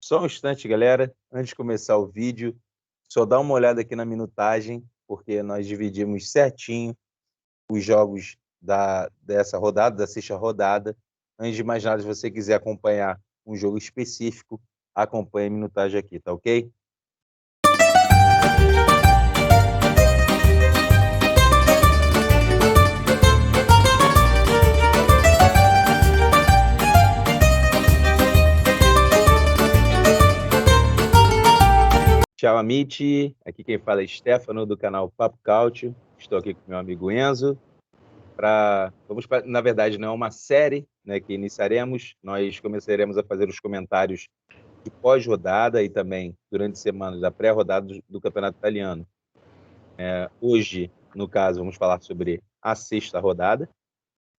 Só um instante, galera. Antes de começar o vídeo, só dá uma olhada aqui na minutagem, porque nós dividimos certinho os jogos dessa rodada, da sexta rodada. Antes de mais nada, se você quiser acompanhar um jogo específico, acompanhe a minutagem aqui, tá ok? Tchau, Amit. Aqui quem fala é Stefano, do canal Papo Cautio. Estou aqui com meu amigo Enzo. Na verdade, não é uma série, né, que iniciaremos. Nós começaremos a fazer os comentários de pós-rodada e também durante a semana da pré-rodada do Campeonato Italiano. Hoje, no caso, vamos falar sobre a sexta rodada.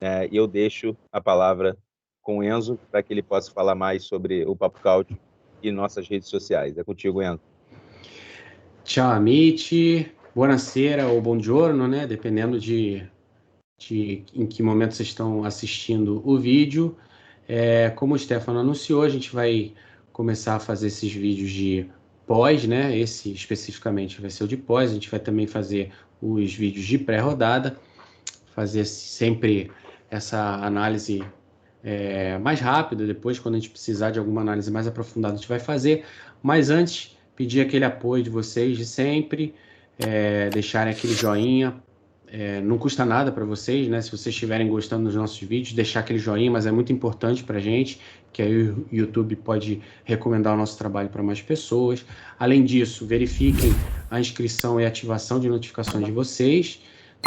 E eu deixo a palavra com o Enzo para que ele possa falar mais sobre o Papo Cautio e nossas redes sociais. É contigo, Enzo. Ciao amici, buonasera ou buongiorno, né? Dependendo de em que momento vocês estão assistindo o vídeo. Como o Stefano anunciou, a gente vai começar a fazer esses vídeos de pós, né? Esse especificamente vai ser o de pós. A gente vai também fazer os vídeos de pré-rodada, fazer sempre essa análise mais rápida. Depois, quando a gente precisar de alguma análise mais aprofundada, a gente vai fazer. Mas antes, pedir aquele apoio de vocês de sempre, deixarem aquele joinha. Não custa nada para vocês, né? Se vocês estiverem gostando dos nossos vídeos, deixar aquele joinha, mas é muito importante para a gente, que aí o YouTube pode recomendar o nosso trabalho para mais pessoas. Além disso, verifiquem a inscrição e ativação de notificações de vocês,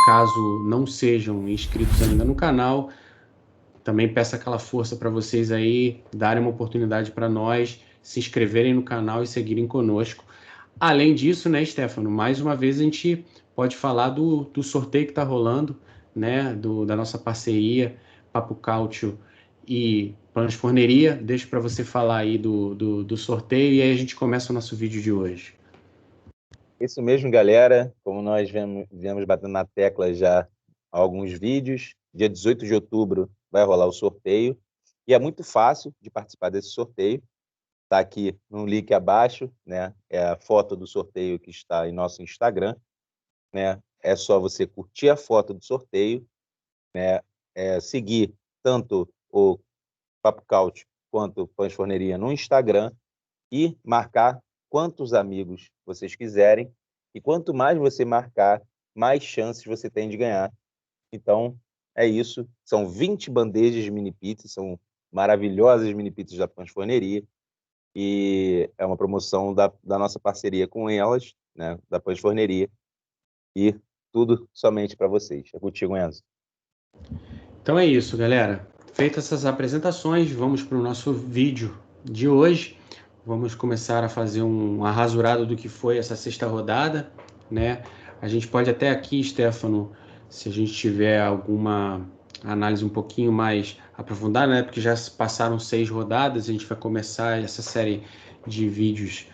caso não sejam inscritos ainda no canal. Também peço aquela força para vocês aí, darem uma oportunidade para nós, se inscreverem no canal e seguirem conosco. Além disso, né, Stefano, mais uma vez a gente pode falar do sorteio que está rolando, né, da nossa parceria, Papo Cautio e Transforneria. Deixo para você falar aí do sorteio e aí a gente começa o nosso vídeo de hoje. Isso mesmo, galera. Como nós viemos batendo na tecla já há alguns vídeos, dia 18 de outubro vai rolar o sorteio. E é muito fácil de participar desse sorteio. Está aqui no link abaixo, né? É a foto do sorteio que está em nosso Instagram, né? É só você curtir a foto do sorteio, né? Seguir tanto o Papo Cautio quanto o Transforneria no Instagram e marcar quantos amigos vocês quiserem. E quanto mais você marcar, mais chances você tem de ganhar. Então, é isso. São 20 bandejas de mini pizzas, são maravilhosas mini pizzas da Transforneria. E é uma promoção da nossa parceria com elas, né, da Transforneria. E tudo somente para vocês. É contigo, Enzo. Então é isso, galera. Feitas essas apresentações, vamos para o nosso vídeo de hoje. Vamos começar a fazer uma rasurada do que foi essa sexta rodada, né? A gente pode até aqui, Stefano, se a gente tiver alguma análise um pouquinho mais aprofundada, né? Porque já passaram 6 rodadas, a gente vai começar essa série de vídeos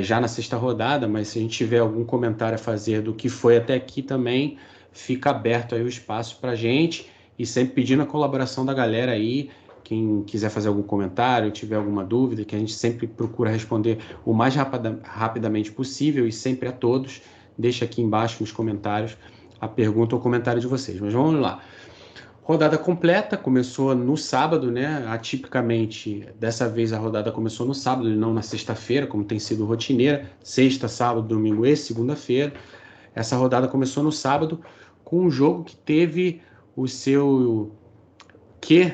já na sexta rodada, mas se a gente tiver algum comentário a fazer do que foi até aqui também, fica aberto aí o espaço para a gente e sempre pedindo a colaboração da galera aí. Quem quiser fazer algum comentário, tiver alguma dúvida, que a gente sempre procura responder o mais rapidamente possível e sempre a todos, deixa aqui embaixo nos comentários a pergunta ou comentário de vocês. Mas vamos lá. Rodada completa, começou no sábado, né? Atipicamente, dessa vez a rodada começou no sábado e não na sexta-feira, como tem sido rotineira. Sexta, sábado, domingo e segunda-feira. Essa rodada começou no sábado com um jogo que teve o seu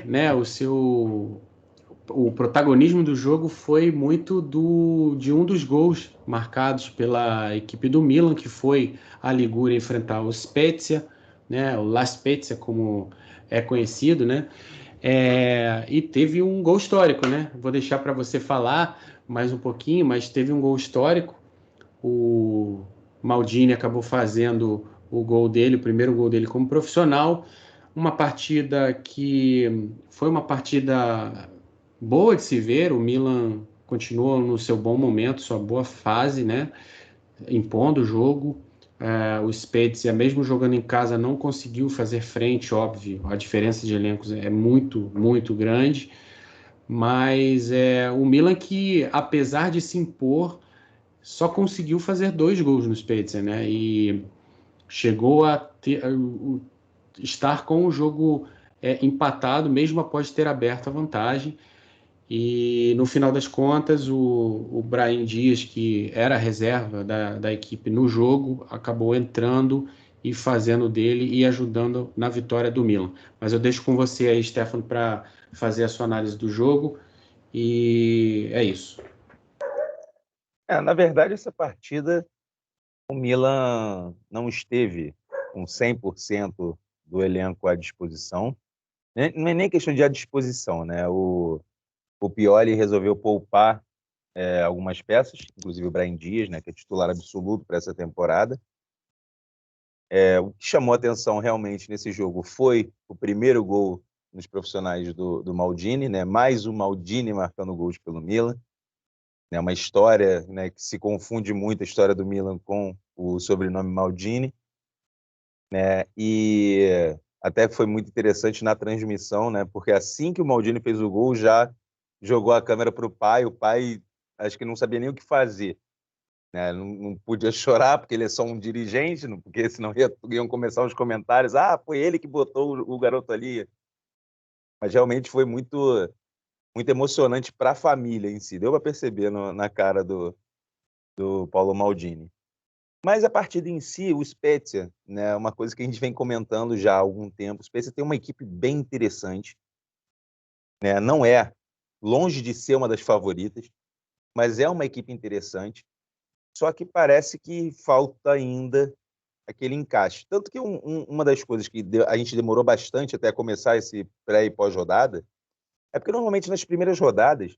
né? O protagonismo do jogo foi muito de um dos gols marcados pela equipe do Milan, que foi a Ligúria enfrentar o Spezia, né? O La Spezia, como é conhecido, né? E teve um gol histórico, né? Vou deixar para você falar mais um pouquinho, mas teve um gol histórico. O Maldini acabou fazendo o gol dele, o primeiro gol dele como profissional. Uma partida que foi uma partida boa de se ver. O Milan continuou no seu bom momento, sua boa fase, né? Impondo o jogo. O Spezia, mesmo jogando em casa, não conseguiu fazer frente, óbvio. A diferença de elencos é muito, muito grande. mas o Milan que, apesar de se impor, só conseguiu fazer 2 gols no Spezia, né? E chegou a estar com o jogo empatado, mesmo após ter aberto a vantagem. E no final das contas, o Brahim Dias, que era a reserva da equipe no jogo, acabou entrando e fazendo dele e ajudando na vitória do Milan. Mas eu deixo com você aí, Stefano, para fazer a sua análise do jogo. E é isso. Na verdade, essa partida, o Milan não esteve com 100% do elenco à disposição. Não é nem questão de à disposição, né? O Pioli resolveu poupar algumas peças, inclusive o Brahim Dias, né, que é titular absoluto para essa temporada. O que chamou a atenção realmente nesse jogo foi o primeiro gol nos profissionais do Maldini, né? Mais o Maldini marcando gols pelo Milan. É uma história, né, que se confunde muito, a história do Milan com o sobrenome Maldini, né? E até foi muito interessante na transmissão, né? Porque assim que o Maldini fez o gol, já jogou a câmera para o pai acho que não sabia nem o que fazer, né? Não podia chorar porque ele é só um dirigente, porque senão iam começar os comentários, foi ele que botou o garoto ali. Mas realmente foi muito, muito emocionante para a família em si, deu para perceber na cara do Paulo Maldini. Mas a partida em si, o Spezia, né, uma coisa que a gente vem comentando já há algum tempo, o Spezia tem uma equipe bem interessante, né? Não é longe de ser uma das favoritas, mas é uma equipe interessante, só que parece que falta ainda aquele encaixe. Tanto que uma das coisas que a gente demorou bastante até começar esse pré e pós-rodada é porque normalmente nas primeiras rodadas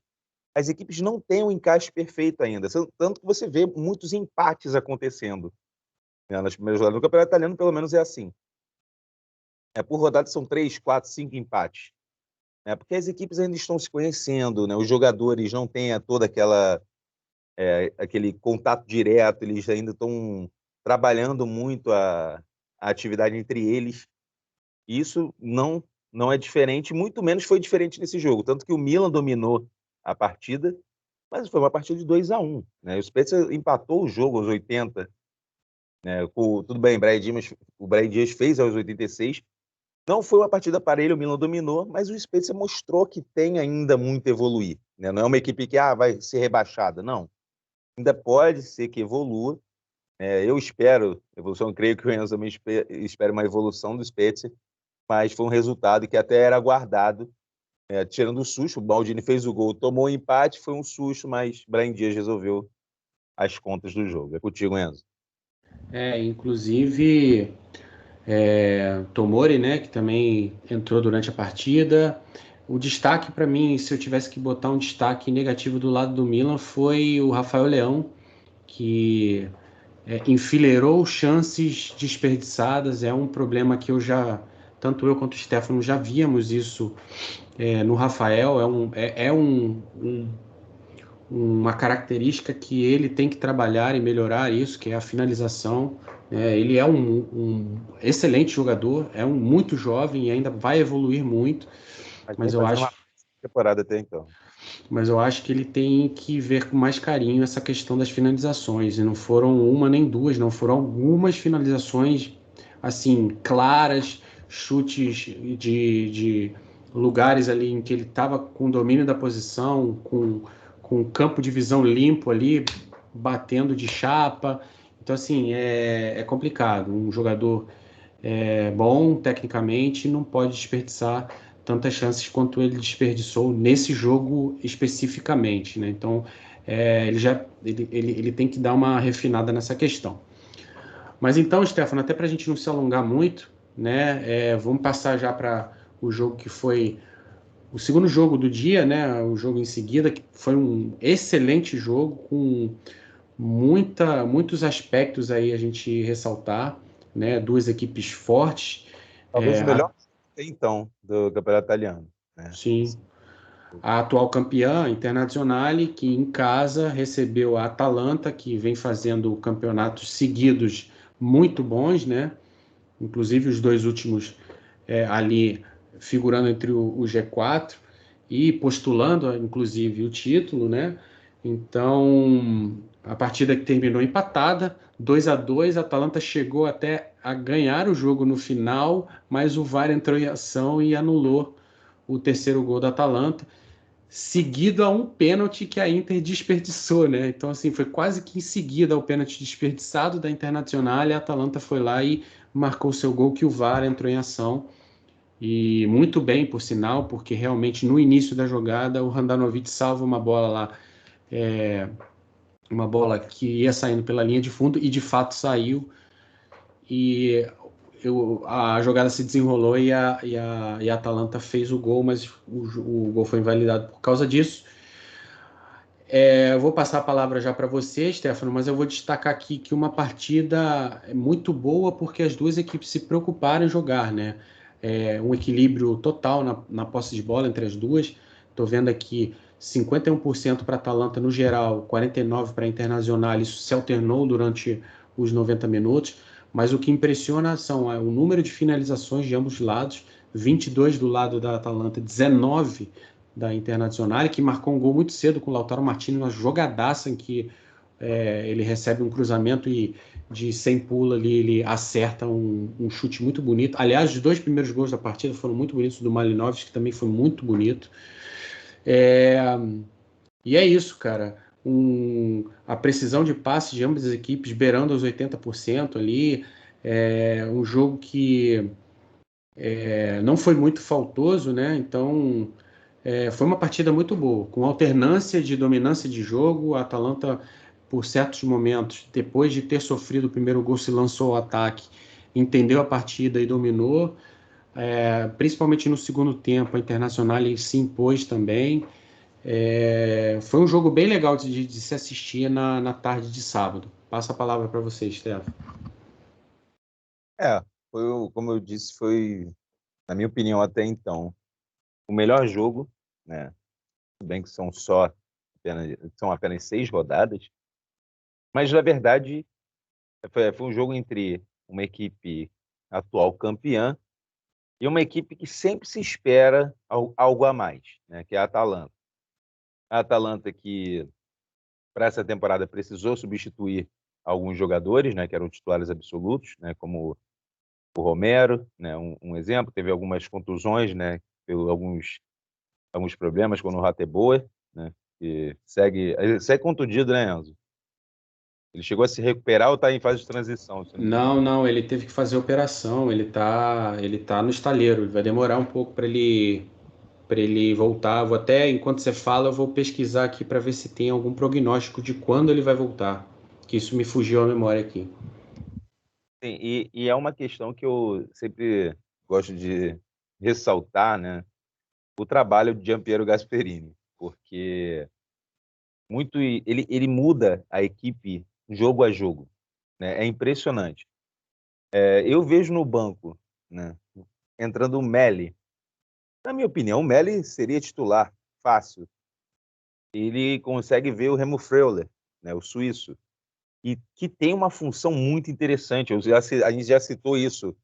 as equipes não têm um encaixe perfeito ainda, tanto que você vê muitos empates acontecendo, né, nas primeiras rodadas. No Campeonato Italiano, pelo menos, é assim. Por rodada são 3, 4, 5 empates. Porque as equipes ainda estão se conhecendo, né? Os jogadores não têm toda aquele contato direto, eles ainda estão trabalhando muito a atividade entre eles. E isso não é diferente, muito menos foi diferente nesse jogo. Tanto que o Milan dominou a partida, mas foi uma partida de 2-1, né? O Spezia empatou o jogo aos 80, né? Tudo bem, o Brahim Dias fez aos 86. Não foi uma partida parelha, o Milan dominou, mas o Spezia mostrou que tem ainda muito a evoluir, né? Não é uma equipe que vai ser rebaixada, não. Ainda pode ser que evolua. Eu espero evolução, creio que o Enzo também espera uma evolução do Spezia, mas foi um resultado que até era aguardado, tirando o susto. O Maldini fez o gol, tomou o empate, foi um susto, mas Brahim Dias resolveu as contas do jogo. É contigo, Enzo. Inclusive Tomori, né, que também entrou durante a partida. O destaque para mim, se eu tivesse que botar um destaque negativo do lado do Milan, foi o Rafael Leão, que enfileirou chances desperdiçadas. É um problema que tanto eu quanto o Stefano já víamos isso no Rafael. Uma característica que ele tem que trabalhar e melhorar isso, que é a finalização. Ele é um excelente jogador, muito jovem e ainda vai evoluir muito, Mas vem mas eu fazendo acho, uma temporada até então. mas eu acho que ele tem que ver com mais carinho essa questão das finalizações. E não foram uma nem duas, não foram algumas finalizações assim claras, chutes de lugares ali em que ele estava com domínio da posição, com o campo de visão limpo ali, batendo de chapa. Então, assim, é complicado. Um jogador bom tecnicamente não pode desperdiçar tantas chances quanto ele desperdiçou nesse jogo especificamente, né? Então, ele tem que dar uma refinada nessa questão. Mas então, Stefano, até para a gente não se alongar muito, né? Vamos passar já para o jogo que foi o segundo jogo do dia, né? O jogo em seguida, que foi um excelente jogo com muitos aspectos aí a gente ressaltar, né? Duas equipes fortes. Talvez o melhor então do Campeonato Italiano, né? Sim, a atual campeã Internazionale, que em casa recebeu a Atalanta, que vem fazendo campeonatos seguidos muito bons, né? Inclusive os dois últimos ali figurando entre o G4. e postulando, inclusive, o título, né? Então, a partida que terminou empatada, 2-2, a Atalanta chegou até a ganhar o jogo no final, mas o VAR entrou em ação e anulou o terceiro gol da Atalanta, seguido a um pênalti que a Inter desperdiçou, né? Então, assim, foi quase que em seguida ao pênalti desperdiçado da Internazionale, e a Atalanta foi lá e marcou seu gol, que o VAR entrou em ação. E muito bem, por sinal, porque realmente no início da jogada o Handanovic salva uma bola lá, uma bola que ia saindo pela linha de fundo e de fato saiu. E a jogada se desenrolou e a Atalanta fez o gol, mas o gol foi invalidado por causa disso. Eu vou passar a palavra já para você, Stefano, mas eu vou destacar aqui que uma partida é muito boa porque as duas equipes se preocuparam em jogar, né? Um equilíbrio total na posse de bola entre as duas. Estou vendo aqui 51% para a Atalanta no geral, 49% para a Internazionale. Isso se alternou durante os 90 minutos, mas o que impressiona são o número de finalizações de ambos os lados, 22 do lado da Atalanta, 19 da Internazionale, que marcou um gol muito cedo com o Lautaro Martinez, uma jogadaça em que ele recebe um cruzamento e de sem pulo ali ele acerta um chute muito bonito. Aliás, os dois primeiros gols da partida foram muito bonitos, do Malinovskis, que também foi muito bonito. E é isso, cara. A precisão de passe de ambas as equipes beirando os 80% ali. Um jogo que não foi muito faltoso, né? Então, foi uma partida muito boa, com alternância de dominância de jogo. A Atalanta, por certos momentos, depois de ter sofrido o primeiro gol, se lançou ao ataque, entendeu a partida e dominou. Principalmente no segundo tempo, a Internacional se impôs também. Foi um jogo bem legal de se assistir na tarde de sábado. Passa a palavra para você, Stefano. Como eu disse, foi, na minha opinião, até então, o melhor jogo, né? Tudo bem que são apenas 6 rodadas, mas na verdade foi um jogo entre uma equipe atual campeã e uma equipe que sempre se espera algo a mais, né? Que é a Atalanta. A Atalanta que para essa temporada precisou substituir alguns jogadores, né? Que eram titulares absolutos, né? Como o Romero, né? Um exemplo, teve algumas contusões, né? Alguns problemas, como o Rateboa, né? Que segue contundido, né, Enzo? Ele chegou a se recuperar ou está em fase de transição, se não me engano? Não, não, ele teve que fazer operação, ele tá no estaleiro, vai demorar um pouco para ele voltar. Vou até, enquanto você fala, eu vou pesquisar aqui para ver se tem algum prognóstico de quando ele vai voltar, que isso me fugiu à memória aqui. Sim, e é uma questão que eu sempre gosto de ressaltar, né? O trabalho de Giampiero Gasperini, porque ele muda a equipe jogo a jogo, né? É impressionante. Eu vejo no banco, né? Entrando o Melli. Na minha opinião, o Melli seria titular fácil. Ele consegue ver o Remo Freuler, né? O suíço, e que tem uma função muito interessante. A gente já citou isso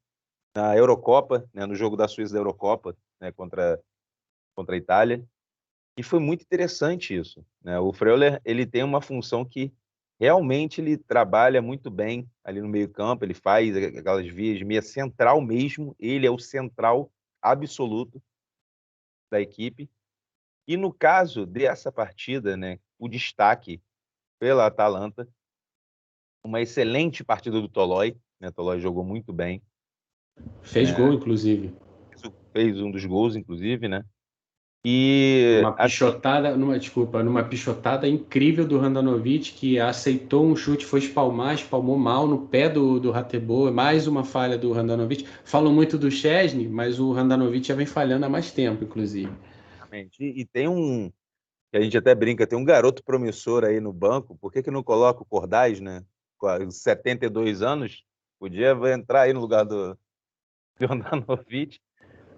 na Eurocopa, né? No jogo da Suíça da Eurocopa, né? Contra a Itália. E foi muito interessante isso, né? O Freuler, ele tem uma função que realmente ele trabalha muito bem ali no meio-campo, ele faz aquelas vias de meia central mesmo, ele é o central absoluto da equipe. E no caso dessa partida, né, o destaque pela Atalanta, uma excelente partida do Tolói, né? Tolói jogou muito bem, Fez gol, inclusive. fez um dos gols, inclusive, né? E Numa assim, pichotada, numa pichotada incrível do Handanovic, que aceitou um chute, foi espalmou mal no pé do Rateboa, mais uma falha do Handanovic. Falam muito do Chesney, mas o Handanovic já vem falhando há mais tempo, inclusive. realmente, e tem que a gente até brinca, tem um garoto promissor aí no banco, por que que não coloca o Cordaz, né? Com 72 anos, podia entrar aí no lugar do Andanovic,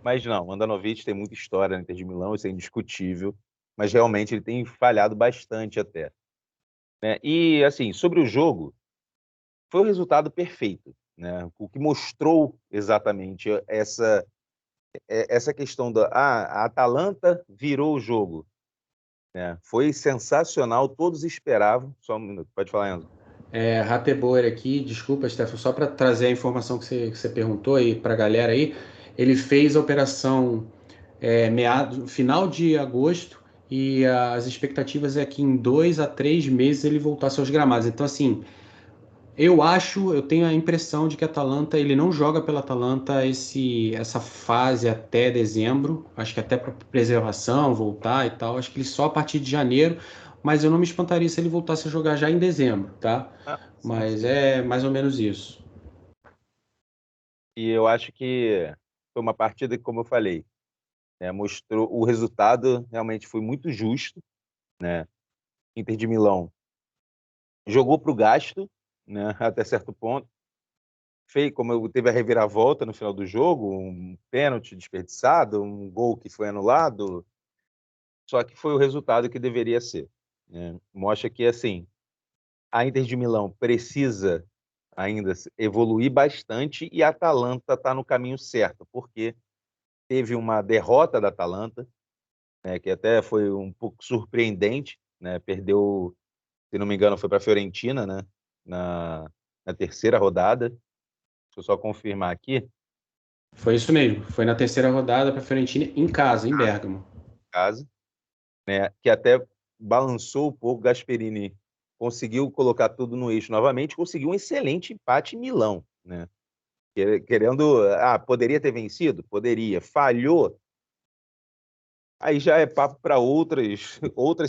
mas não, o Andanovic tem muita história na Inter de Milão, isso é indiscutível, mas realmente ele tem falhado bastante até, né? E assim, sobre o jogo, foi o resultado perfeito, né? O que mostrou exatamente essa questão a Atalanta virou o jogo, né? Foi sensacional, todos esperavam. Só um minuto, pode falar, Enzo. Rateboer aqui, desculpa, Stefano, só para trazer a informação que você perguntou aí para a galera aí, ele fez a operação final de agosto e as expectativas é que em 2 a 3 meses ele voltasse aos gramados. Então, assim, eu tenho a impressão de que a Atalanta, ele não joga pela Atalanta essa fase até dezembro, acho que até para preservação, voltar e tal, acho que ele só a partir de janeiro, mas eu não me espantaria se ele voltasse a jogar já em dezembro, tá? Sim, Mas sim. é mais ou menos isso. E eu acho que foi uma partida que, como eu falei, né, mostrou o resultado realmente foi muito justo, né? Inter de Milão jogou para o gasto, né, até certo ponto. Teve a reviravolta no final do jogo, um pênalti desperdiçado, um gol que foi anulado, só que foi o resultado que deveria ser, né? Mostra que, assim, a Inter de Milão precisa ainda evoluir bastante e a Atalanta está no caminho certo, porque teve uma derrota da Atalanta, né, que até foi um pouco surpreendente, né? Perdeu, se não me engano, foi para a Fiorentina, né, na terceira rodada. Deixa eu só confirmar aqui. Foi isso mesmo, foi na terceira rodada para a Fiorentina em casa, em Bergamo. Caso, né, que até balançou um pouco. Gasperini conseguiu colocar tudo no eixo novamente, conseguiu um excelente empate em Milão, né? Querendo, poderia ter vencido? Poderia. Falhou? Aí já é papo para outras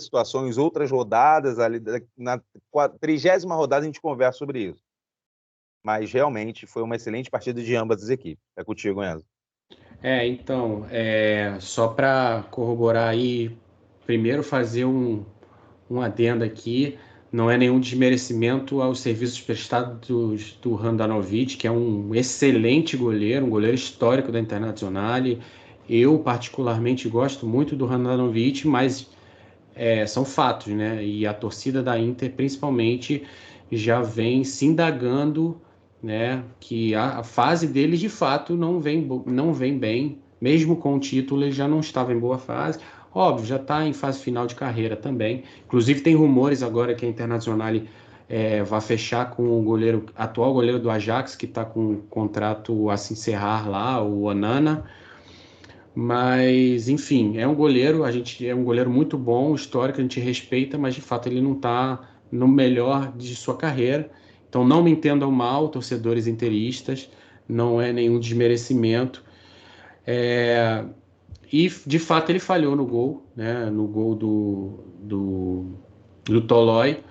situações, outras rodadas. Ali, na 30ª rodada a gente conversa sobre isso. Mas realmente foi uma excelente partida de ambas as equipes. É contigo, Enzo. Então, só para corroborar aí, primeiro fazer um adendo aqui, não é nenhum desmerecimento aos serviços prestados do Handanovic, que é um excelente goleiro, um goleiro histórico da Internazionale. Eu, particularmente, gosto muito do Handanovic, mas são fatos, né? E a torcida da Inter, principalmente, já vem se indagando, né? Que a fase dele, de fato, não vem bem. Mesmo com o título, ele já não estava em boa fase. Óbvio, já está em fase final de carreira também. Inclusive, tem rumores agora que a Internacional vai fechar com o atual goleiro do Ajax, que está com o contrato a se encerrar lá, o Onana. Mas, enfim, é um goleiro muito bom, histórico, a gente respeita, mas de fato ele não está no melhor de sua carreira. Então não me entendam mal, torcedores interistas, não é nenhum desmerecimento. E de fato ele falhou no gol, né? No gol do Tolói.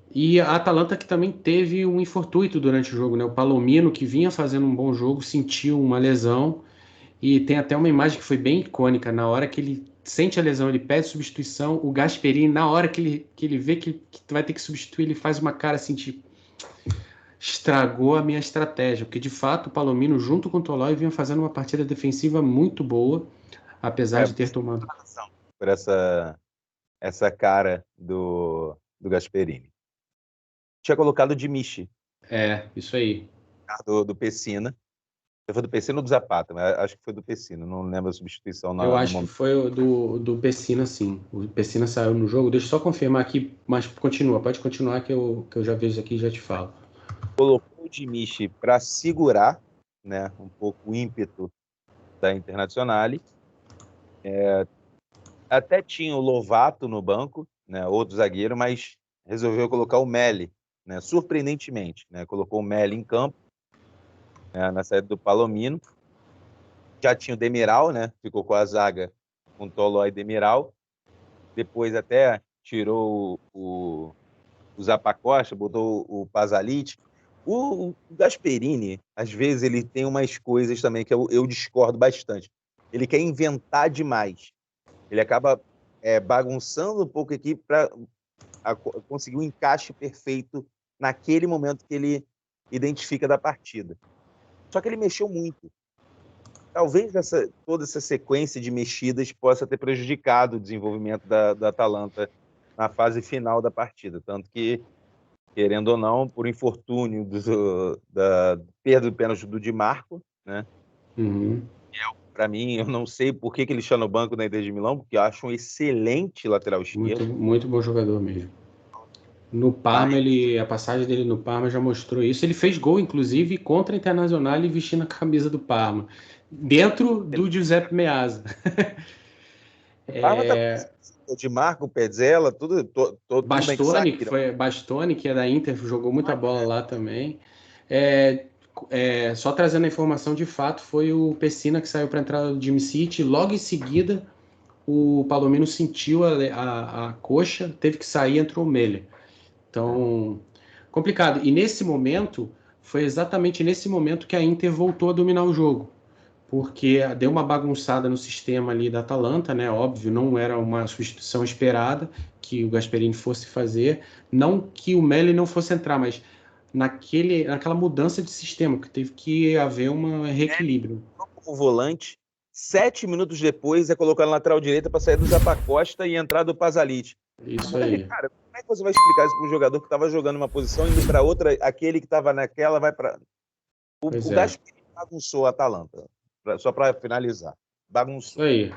E a Atalanta que também teve um infortúnio durante o jogo, né? O Palomino, que vinha fazendo um bom jogo, sentiu uma lesão. E tem até uma imagem que foi bem icônica. Na hora que ele sente a lesão, ele pede substituição. O Gasperini, na hora que ele vê que vai ter que substituir, ele faz uma cara assim, tipo, estragou a minha estratégia. Porque de fato o Palomino, junto com o Tolói, vinha fazendo uma partida defensiva muito boa, apesar de ter Você tem tomado. razão por essa cara do Gasperini. Tinha colocado o Dimichi, Isso aí. do Pessina. Foi do Pessina ou do Zapata? Mas acho que foi do Pessina, não lembro a substituição Eu no acho que momento. foi o do Pessina, sim. O Pessina saiu no jogo. Deixa eu só confirmar aqui, mas continua. Pode continuar que eu já vejo aqui e já te falo. Colocou o Dimichi para segurar, né, um pouco o ímpeto da Internazionale. Até tinha o Lovato no banco, né, outro zagueiro, mas resolveu colocar o Melli, né, surpreendentemente, né, colocou o Melli em campo, né, na saída do Palomino. Já tinha o Demiral, né, ficou com a zaga com Tolói e Demiral. Depois até tirou o Zapacosta, botou o Pasalic. O Gasperini, às vezes, ele tem umas coisas também que eu discordo bastante. Ele quer inventar demais. Ele acaba bagunçando um pouco a equipe para conseguir um encaixe perfeito naquele momento que ele identifica da partida. Só que ele mexeu muito. Talvez toda essa sequência de mexidas possa ter prejudicado o desenvolvimento da Atalanta na fase final da partida. Tanto que, querendo ou não, por infortúnio da perda do pênalti do Di Marco, né? Uhum. para mim, eu não sei por que ele está no banco da Inter de Milão, porque eu acho um excelente lateral Muito, esquerdo. muito bom jogador mesmo. No Parma, Mas a passagem dele no Parma já mostrou isso. Ele fez gol, inclusive, contra a Internazionale e vestindo a camisa do Parma, dentro do Giuseppe Meazza. o Parma tá com o Di Marco, Pezzella, tudo bem que Bastoni, saíram. Bastoni, que é da Inter, jogou muita bola lá também. É, só trazendo a informação de fato, foi o Pessina que saiu para entrar do Jimmy City. Logo em seguida, o Palomino sentiu a coxa, teve que sair, entrou o Mele. Então, complicado. E nesse momento, foi exatamente nesse momento que a Inter voltou a dominar o jogo, porque deu uma bagunçada no sistema ali da Atalanta, né? Óbvio, não era uma substituição esperada que o Gasperini fosse fazer, não que o Melli não fosse entrar, mas naquela mudança de sistema, que teve que haver um reequilíbrio. O volante, 7 minutos depois, é colocar na lateral direita para sair do Zappacosta e entrar do Pasalic. Isso aí. Cara, como é que você vai explicar isso para um jogador que estava jogando uma posição, indo para outra, aquele que estava naquela vai para. O Gasperini bagunçou a Atalanta, só para finalizar. Bagunçou. Isso aí.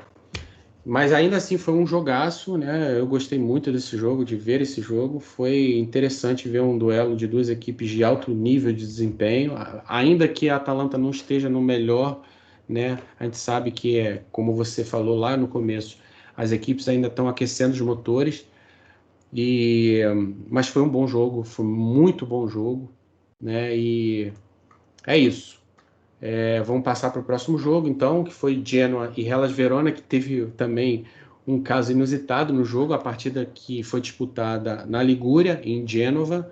Mas ainda assim foi um jogaço, né? Eu gostei muito desse jogo, de ver esse jogo. Foi interessante ver um duelo de duas equipes de alto nível de desempenho. Ainda que a Atalanta não esteja no melhor, né? A gente sabe que como você falou lá no começo, as equipes ainda estão aquecendo os motores. Mas foi um bom jogo, foi muito bom jogo, né? E é isso. Vamos passar para o próximo jogo, então, que foi Genoa e Hellas Verona, que teve também um caso inusitado no jogo, a partida que foi disputada na Ligúria, em Gênova,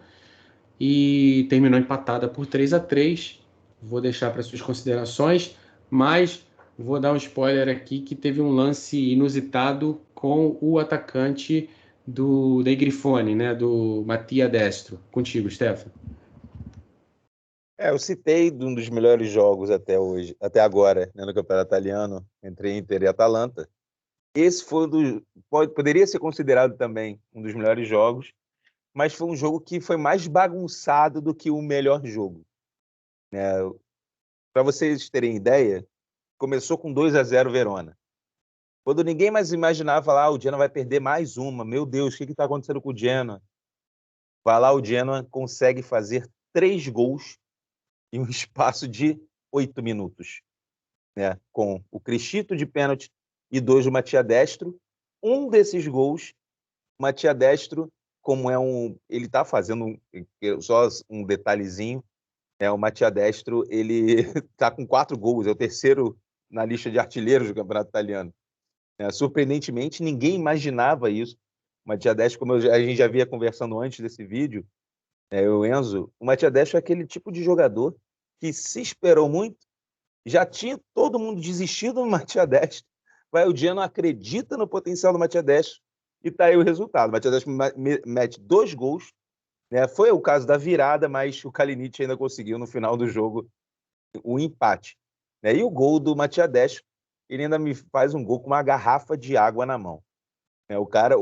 e terminou empatada por 3-3. Vou deixar para suas considerações, mas vou dar um spoiler aqui que teve um lance inusitado com o atacante do Dei Grifone, né, do Mattia Destro. Contigo, Stefano. Eu citei de um dos melhores jogos até hoje, até agora, né, no Campeonato Italiano, entre Inter e Atalanta. Esse foi poderia ser considerado também um dos melhores jogos, mas foi um jogo que foi mais bagunçado do que o melhor jogo. Para vocês terem ideia, começou com 2-0 Verona. Quando ninguém mais imaginava lá, o Genoa vai perder mais uma. Meu Deus, o que está acontecendo com o Genoa? Vai lá, o Genoa consegue fazer 3 gols em um espaço de 8 minutos. Né? Com o Criscito de pênalti e 2 do Mattia Destro. Um desses gols, o Mattia Destro, como ele está fazendo só um detalhezinho, o Mattia Destro, ele está com 4 gols, é o terceiro na lista de artilheiros do Campeonato Italiano. Surpreendentemente, ninguém imaginava isso. O Mattia Destro, como a gente já via conversando antes desse vídeo, o Enzo, o Mattia Destro é aquele tipo de jogador que se esperou muito, já tinha todo mundo desistido do Mattia Destro. O Genoa acredita no potencial do Mattia Destro e está aí o resultado. O Mattia Destro mete 2 gols, né? Foi o caso da virada, mas o Kalinic ainda conseguiu no final do jogo o empate. Né? E o gol do Mattia Destro, ele ainda me faz um gol com uma garrafa de água na mão. O cara,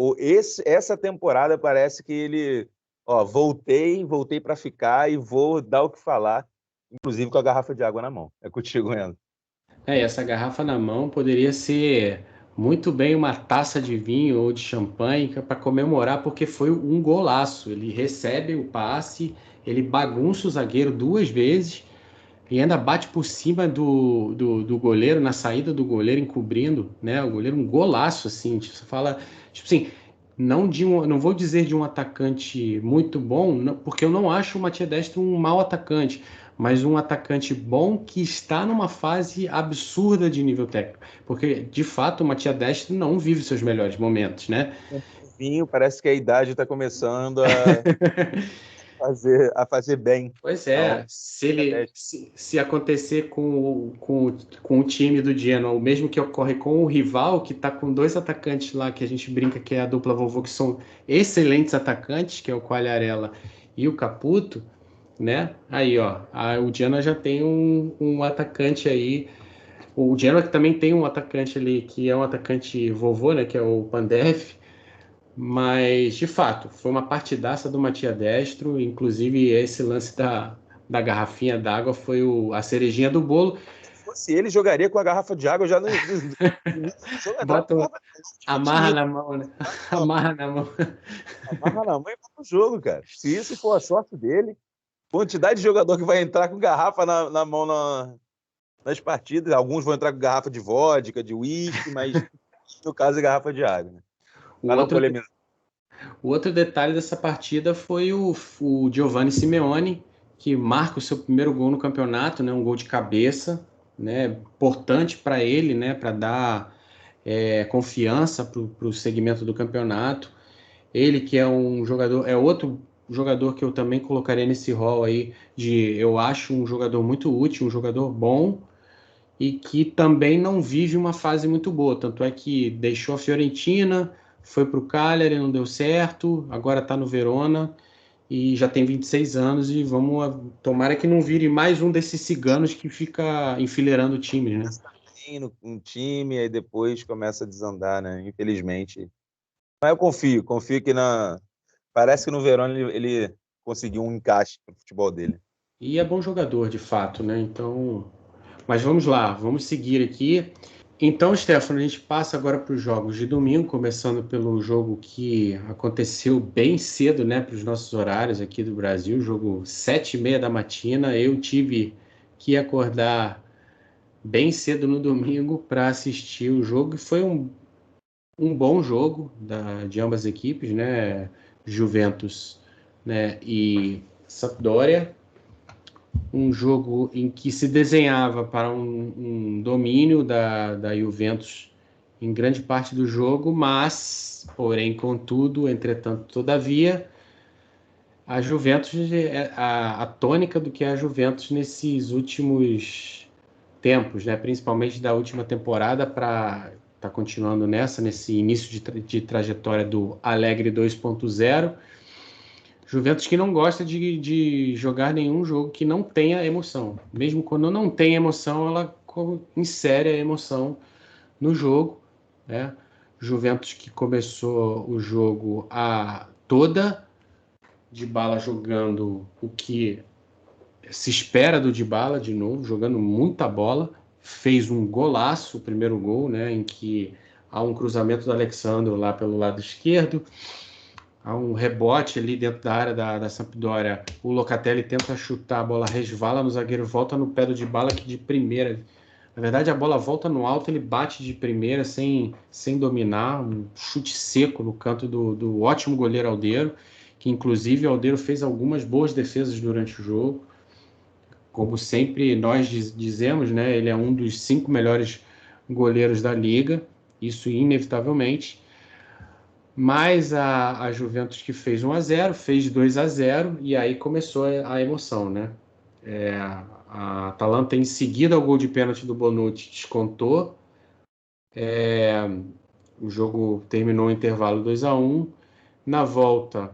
essa temporada parece que ele, voltei para ficar e vou dar o que falar, inclusive com a garrafa de água na mão. É contigo, Enzo. Essa garrafa na mão poderia ser muito bem uma taça de vinho ou de champanhe para comemorar, porque foi um golaço. Ele recebe o passe, ele bagunça o zagueiro 2 vezes e ainda bate por cima do goleiro, na saída do goleiro, encobrindo, né? O goleiro, um golaço, assim. Você fala, tipo assim, não vou dizer de um atacante muito bom, porque eu não acho o Mattia Destro um mau atacante, mas um atacante bom que está numa fase absurda de nível técnico. Porque, de fato, o Mattia Destro não vive seus melhores momentos, né? O vinho parece que a idade está começando a fazer bem. Pois é, se acontecer com o time do Genoa, o mesmo que ocorre com o rival, que está com 2 atacantes lá, que a gente brinca que é a dupla vovô, que são excelentes atacantes, que é o Quagliarella e o Caputo, né? Aí, ó, o Genoa já tem um atacante aí. O Genoa que também tem um atacante ali, que é um atacante vovô, né? Que é o Pandev. Mas, de fato, foi uma partidaça do Mattia Destro. Inclusive, esse lance da garrafinha d'água foi a cerejinha do bolo. fosse ele, jogaria com a garrafa de água já no Bota, amarra na mão, né? Amarra na mão. Amarra na mão e vai pro jogo, cara. Se isso for a sorte dele, quantidade de jogador que vai entrar com garrafa na mão nas partidas, alguns vão entrar com garrafa de vodka, de uísque, mas no caso é garrafa de água, né? O Pra não outro, polemizar. o outro detalhe dessa partida foi o Giovanni Simeone, que marca o seu primeiro gol no campeonato, né? Um gol de cabeça, né? Importante para ele, né? Para dar confiança para o segmento do campeonato. Ele que é um jogador, é outro jogador que eu também colocaria nesse rol aí eu acho um jogador muito útil, um jogador bom e que também não vive uma fase muito boa. Tanto é que deixou a Fiorentina, foi para o Cagliari, não deu certo, agora está no Verona e já tem 26 anos e tomara que não vire mais um desses ciganos que fica enfileirando times, né? Um time, aí depois começa a desandar, né? Infelizmente. Mas eu confio que parece que no Verona ele conseguiu um encaixe pro futebol dele. E é bom jogador, de fato, né? Então, mas vamos lá, vamos seguir aqui. Então, Stefano, a gente passa agora para os jogos de domingo, começando pelo jogo que aconteceu bem cedo, né, para os nossos horários aqui do Brasil, jogo 7h30 da matina. Eu tive que acordar bem cedo no domingo para assistir o jogo, e foi um bom jogo de ambas as equipes, né, Juventus, né, e Sampdoria. Um jogo em que se desenhava para um domínio da Juventus em grande parte do jogo, mas, porém, contudo, entretanto, todavia, a Juventus, a tônica do que é a Juventus nesses últimos tempos, né? Principalmente da última temporada para tá continuando nesse início de trajetória do Allegri 2.0. Juventus que não gosta de jogar nenhum jogo que não tenha emoção. Mesmo quando não tem emoção, ela insere a emoção no jogo, né? Juventus que começou o jogo Dybala jogando o que se espera do Dybala de novo, jogando muita bola, fez um golaço, o primeiro gol, né, em que há um cruzamento do Alexandro lá pelo lado esquerdo, há um rebote ali dentro da área da Sampdoria, o Locatelli tenta chutar, a bola resvala no zagueiro, volta no pé do Dybala que de primeira, na verdade a bola volta no alto, ele bate de primeira sem dominar, um chute seco no canto do ótimo goleiro Aldeiro, que inclusive o Aldeiro fez algumas boas defesas durante o jogo. Como sempre nós dizemos, né, ele é um dos 5 melhores goleiros da liga, isso inevitavelmente. Mas a Juventus que fez 1-0, fez 2-0 e aí começou a emoção, né? A Atalanta em seguida ao gol de pênalti do Bonucci descontou. O jogo terminou o intervalo 2-1. Na volta,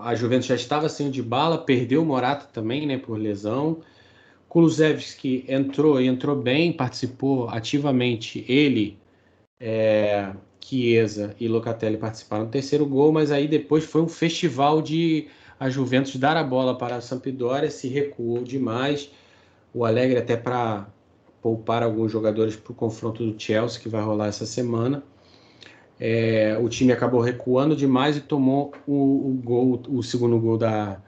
a Juventus já estava sem o Dybala, perdeu o Morata também, né, por lesão. Kulusevski entrou bem, participou ativamente. Ele, Chiesa e Locatelli participaram do terceiro gol, mas aí depois foi um festival de a Juventus dar a bola para a Sampdoria, se recuou demais. O Allegri até para poupar alguns jogadores para o confronto do Chelsea, que vai rolar essa semana. O time acabou recuando demais e tomou o segundo gol da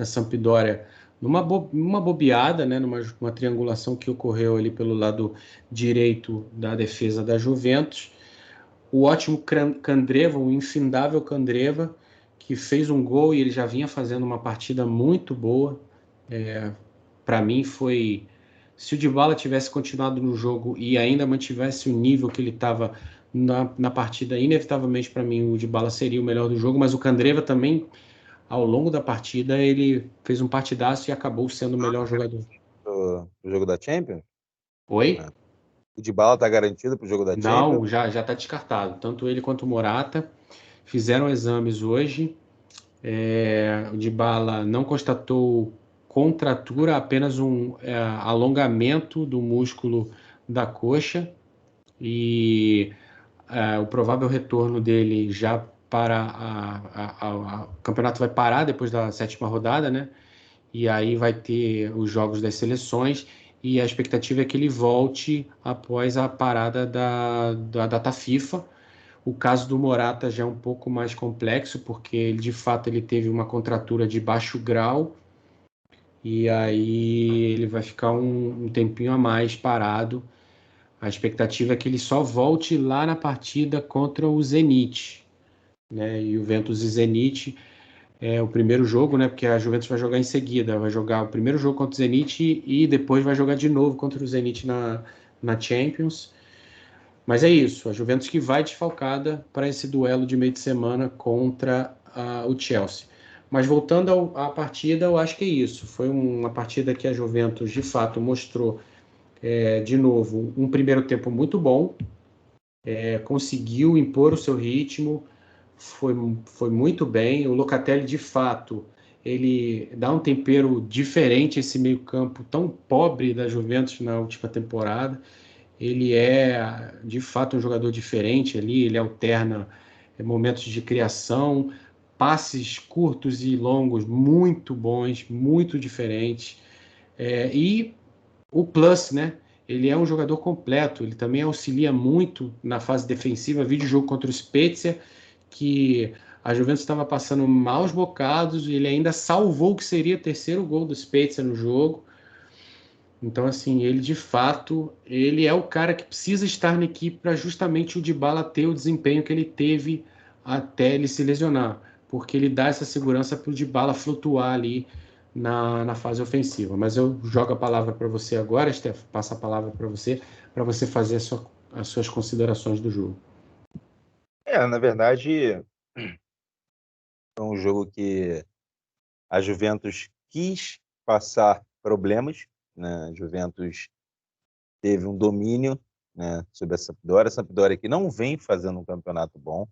Sampdoria numa bobeada, né, numa triangulação que ocorreu ali pelo lado direito da defesa da Juventus. O ótimo Candreva, o infindável Candreva, que fez um gol e ele já vinha fazendo uma partida muito boa. Para mim foi... Se o Dybala tivesse continuado no jogo e ainda mantivesse o nível que ele estava na partida, inevitavelmente para mim o Dybala seria o melhor do jogo, mas o Candreva também, ao longo da partida, ele fez um partidaço e acabou sendo o melhor jogador. O jogo da Champions? Oi? O Dybala tá garantido pro jogo da Não, Champions? já está descartado. Tanto ele quanto o Morata fizeram exames hoje. O Dybala não constatou contratura, apenas um alongamento do músculo da coxa e o provável retorno dele já para o campeonato vai parar depois da 7ª rodada, né? E aí vai ter os jogos das seleções. e a expectativa é que ele volte após a parada da data FIFA. O caso do Morata já é um pouco mais complexo, porque ele, de fato, ele teve uma contratura de baixo grau, e aí ele vai ficar um tempinho a mais parado. A expectativa é que ele só volte lá na partida contra o Zenit, né? E Juventus e Zenit é o primeiro jogo, né? Porque a Juventus vai jogar em seguida, vai jogar o primeiro jogo contra o Zenit e depois vai jogar de novo contra o Zenit na Champions. Mas é isso, a Juventus que vai desfalcada para esse duelo de meio de semana contra o Chelsea. Mas voltando à partida, eu acho que é isso. Foi uma partida que a Juventus, de fato, mostrou, de novo, um primeiro tempo muito bom, conseguiu impor o seu ritmo, foi muito bem. O Locatelli, de fato, ele dá um tempero diferente a esse meio-campo tão pobre da Juventus na última temporada. Ele é, de fato, um jogador diferente ali, ele alterna momentos de criação, passes curtos e longos muito bons, muito diferentes. E o plus, né? Ele é um jogador completo, ele também auxilia muito na fase defensiva. Vi o jogo contra o Spezia, que a Juventus estava passando maus bocados, e ele ainda salvou o que seria o terceiro gol do Spezia no jogo. Então, assim, ele de fato, ele é o cara que precisa estar na equipe para justamente o Dybala ter o desempenho que ele teve até ele se lesionar, porque ele dá essa segurança para o Dybala flutuar ali na fase ofensiva. Mas eu jogo a palavra para você agora, Steph, passo a palavra para você fazer as suas considerações do jogo. Na verdade, é um jogo que a Juventus quis passar problemas, né? A Juventus teve um domínio, né, sobre a Sampdoria que não vem fazendo um campeonato bom,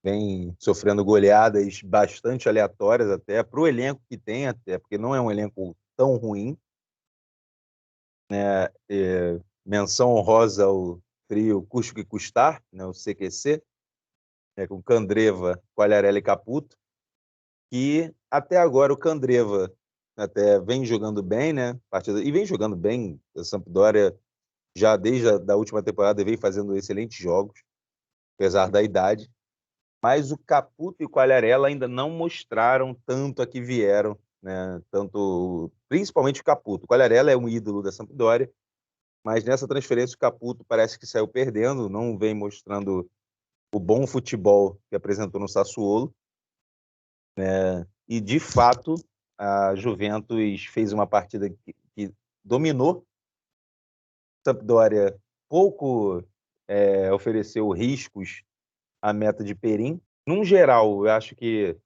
vem sofrendo goleadas bastante aleatórias até, para o elenco que tem até, porque não é um elenco tão ruim, né? Menção honrosa ao trio Custe o que custar, né, o CQC, com Candreva, Quagliarella e Caputo, que até agora o Candreva até vem jogando bem, né? E vem jogando bem. A Sampdoria já desde a última temporada vem fazendo excelentes jogos, apesar da idade. Mas o Caputo e o Quagliarella ainda não mostraram tanto a que vieram, né? Principalmente o Caputo. O Quagliarella é um ídolo da Sampdoria, mas nessa transferência o Caputo parece que saiu perdendo, não vem mostrando o bom futebol que apresentou no Sassuolo, né? E de fato a Juventus fez uma partida que dominou. A Sampdoria pouco ofereceu riscos à meta de Perin. Num geral, eu acho que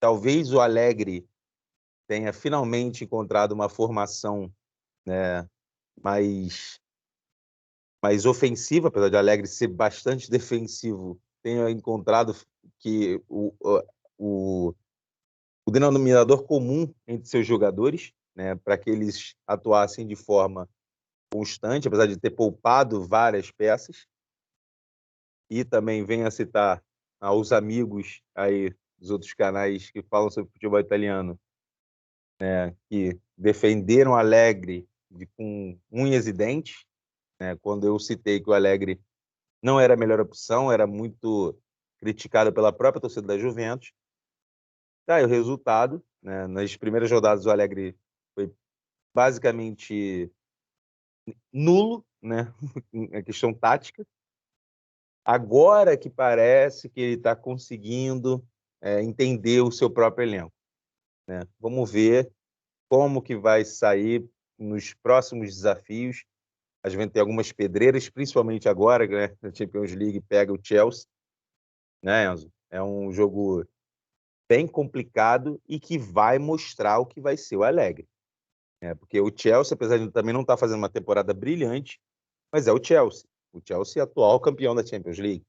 talvez o Allegri tenha finalmente encontrado uma formação, né, mais ofensiva, apesar de Allegri ser bastante defensivo, tenha encontrado que o denominador comum entre seus jogadores, né, para que eles atuassem de forma constante, apesar de ter poupado várias peças. E também venho a citar aos amigos aí dos outros canais que falam sobre futebol italiano, né, que defenderam Allegri com unhas e dentes, né, quando eu citei que o Allegri não era a melhor opção, era muito criticado pela própria torcida da Juventus. Tá aí o resultado, né? Nas primeiras rodadas o Allegri foi basicamente nulo, né? A questão tática. Agora que parece que ele está conseguindo entender o seu próprio elenco, né? Vamos ver como que vai sair nos próximos desafios. A gente tem algumas pedreiras, principalmente agora, né? Na Champions League pega o Chelsea, né, Enzo? É um jogo bem complicado e que vai mostrar o que vai ser o Allegri, né? Porque o Chelsea, apesar de também não estar fazendo uma temporada brilhante, mas é o Chelsea. O Chelsea é atual campeão da Champions League.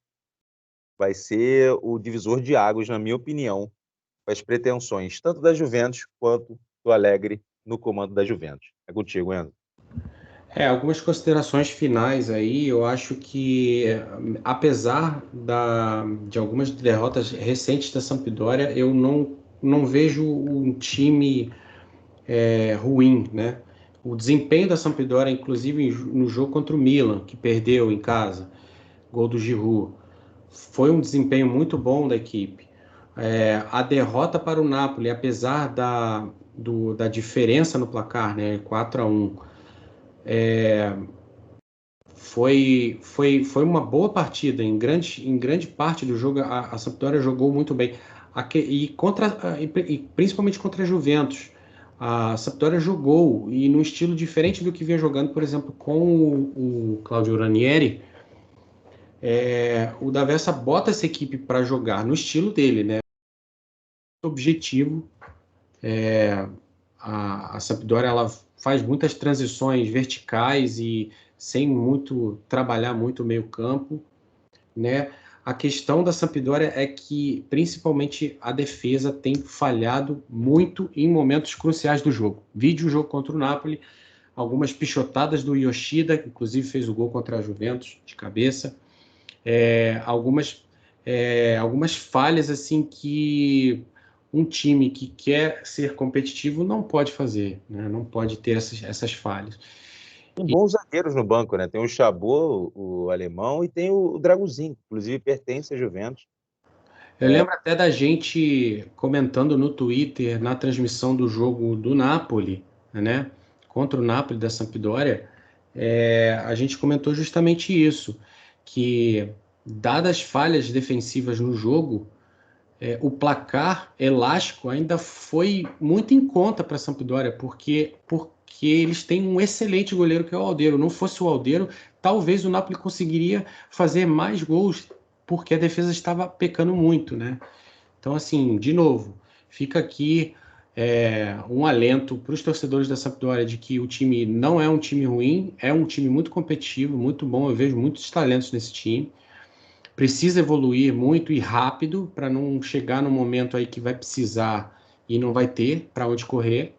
Vai ser o divisor de águas, na minha opinião, para as pretensões tanto da Juventus quanto do Allegri no comando da Juventus. É contigo, Enzo. Algumas considerações finais aí. Eu acho que, apesar de algumas derrotas recentes da Sampdoria, eu não vejo um time ruim, né? O desempenho da Sampdoria, inclusive no jogo contra o Milan, que perdeu em casa, gol do Giroud, foi um desempenho muito bom da equipe. A derrota para o Napoli, apesar da diferença no placar, né, 4-1, foi uma boa partida. Em grande parte do jogo, a Sampdoria jogou muito bem. E principalmente contra a Juventus. A Sampdoria jogou, e num estilo diferente do que vinha jogando, por exemplo, com o Claudio Ranieri. O D'Aversa bota essa equipe para jogar no estilo dele, né? Objetivo. A Sampdoria, ela faz muitas transições verticais e sem muito trabalhar muito o meio campo, né? A questão da Sampdoria é que, principalmente, a defesa tem falhado muito em momentos cruciais do jogo. Vídeo o jogo contra o Napoli, algumas pichotadas do Yoshida, que inclusive fez o gol contra a Juventus de cabeça, algumas falhas assim que um time que quer ser competitivo não pode fazer, né? Não pode ter essas falhas. Tem bons zagueiros no banco, né? Tem o Chabot, o alemão, e tem o Dragusin, que inclusive pertence à Juventus. Eu lembro até da gente comentando no Twitter, na transmissão do jogo do Napoli, né? Contra o Napoli da Sampdoria, a gente comentou justamente isso, que dadas falhas defensivas no jogo, o placar elástico ainda foi muito em conta para a Sampdoria, porque eles têm um excelente goleiro que é o Aldeiro. Não fosse o Aldeiro, talvez o Napoli conseguiria fazer mais gols, porque a defesa estava pecando muito, né? Então, assim, de novo, fica aqui um alento para os torcedores da Sampdoria de que o time não é um time ruim, é um time muito competitivo, muito bom. Eu vejo muitos talentos nesse time. Precisa evoluir muito e rápido para não chegar no momento aí que vai precisar e não vai ter para onde correr,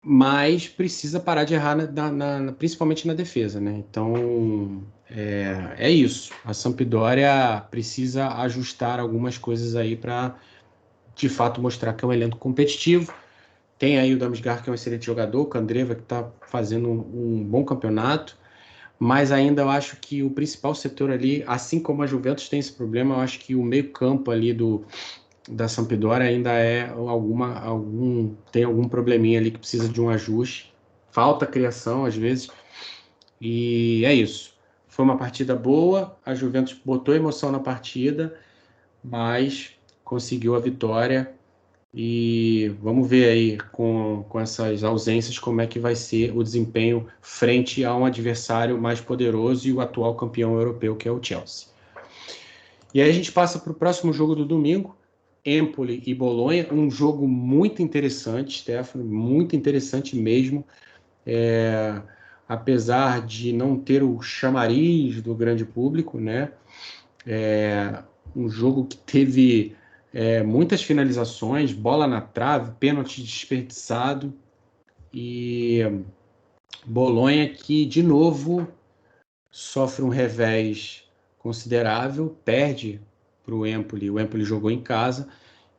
mas precisa parar de errar principalmente na defesa, né? Então é isso. A Sampdoria precisa ajustar algumas coisas aí para de fato mostrar que é um elenco competitivo. Tem aí o Damsgaard, que é um excelente jogador, o Candreva, que está fazendo um bom campeonato. Mas ainda eu acho que o principal setor ali, assim como a Juventus tem esse problema, eu acho que o meio-campo ali da Sampdoria ainda tem algum probleminha ali que precisa de um ajuste. Falta criação às vezes. E é isso. Foi uma partida boa, a Juventus botou emoção na partida, mas conseguiu a vitória. E vamos ver aí com essas ausências como é que vai ser o desempenho frente a um adversário mais poderoso e o atual campeão europeu, que é o Chelsea. E aí a gente passa para o próximo jogo do domingo, Empoli e Bolonha, um jogo muito interessante, Stefano, muito interessante mesmo. Apesar de não ter o chamariz do grande público, né? Um jogo que teve muitas finalizações, bola na trave, pênalti desperdiçado, e Bolonha que, de novo, sofre um revés considerável, perde para o Empoli jogou em casa,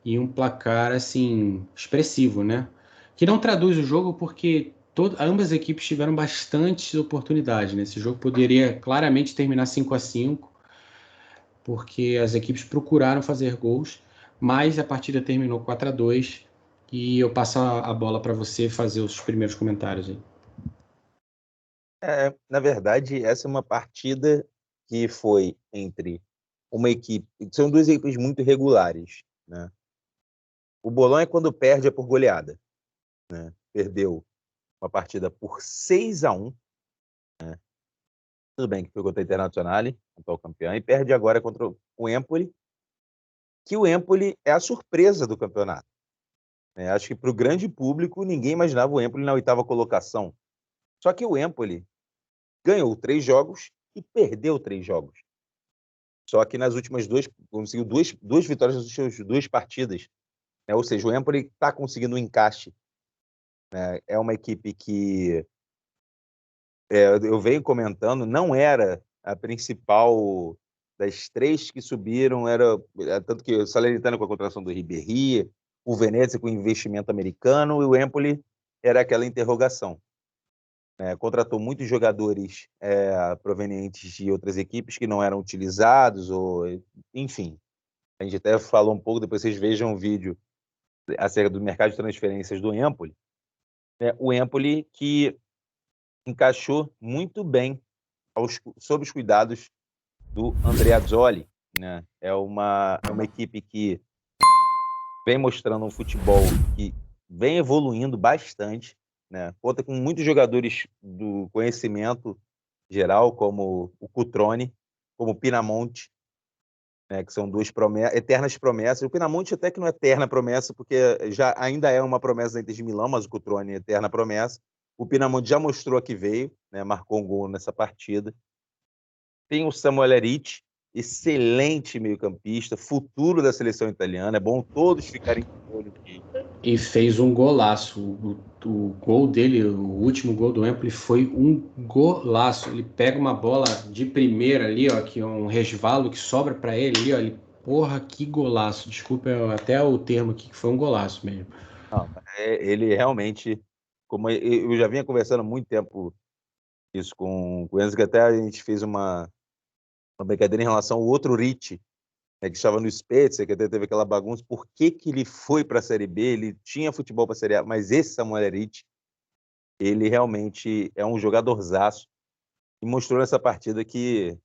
e um placar, assim, expressivo, né? Que não traduz o jogo porque ambas as equipes tiveram bastante oportunidade, né? Esse jogo poderia claramente terminar 5-5, porque as equipes procuraram fazer gols, mas a partida terminou 4-2 e eu passo a bola para você fazer os primeiros comentários aí. Na verdade, essa é uma partida que foi entre uma equipe... São duas equipes muito regulares, né? O Bolonha, quando perde, é por goleada, né? Perdeu uma partida por 6-1, né? Tudo bem que foi contra a Internazionale, atual campeão, e perde agora contra o Empoli, que o Empoli é a surpresa do campeonato. Acho que para o grande público, ninguém imaginava o Empoli na 8ª colocação. Só que o Empoli ganhou 3 jogos e perdeu 3 jogos. Só que nas últimas conseguiu duas vitórias nas últimas 2 partidas. Ou seja, o Empoli está conseguindo um encaixe. É uma equipe que, eu venho comentando, não era a principal das 3 que subiram, tanto que o Salernitana com a contratação do Ribéry, o Venezia com investimento americano, e o Empoli era aquela interrogação. Contratou muitos jogadores provenientes de outras equipes que não eram utilizados, enfim. A gente até falou um pouco, depois vocês vejam o vídeo acerca do mercado de transferências do Empoli. O Empoli que encaixou muito bem sob os cuidados do Andrea Azzoli. É uma equipe que vem mostrando um futebol que vem evoluindo bastante, conta com muitos jogadores do conhecimento geral, como o Cutrone, como o Pinamonti, que são duas eternas promessas. O Pinamonti até que não é eterna promessa, porque ainda é uma promessa da Inter de Milão, mas o Cutrone é eterna promessa. O Pinamonti já mostrou que veio, marcou um gol nessa partida. Tem o Samuel Eric, excelente meio-campista, futuro da seleção italiana. É bom todos ficarem de olho aqui. E fez um golaço. O gol dele, o último gol do Empoli, foi um golaço. Ele pega uma bola de primeira ali, ó, que é um resvalo que sobra para ele ali, ó. Porra, que golaço. Desculpa até o termo aqui, que foi um golaço mesmo. Não, ele realmente, como eu já vinha conversando há muito tempo isso com o Enzo, que até a gente fez uma brincadeira em relação ao outro Ricci, que estava no Spezia, que até teve aquela bagunça. Por que ele foi para a Série B? Ele tinha futebol para a Série A, mas esse Samuel Ricci, ele realmente é um jogadorzaço e mostrou nessa partida que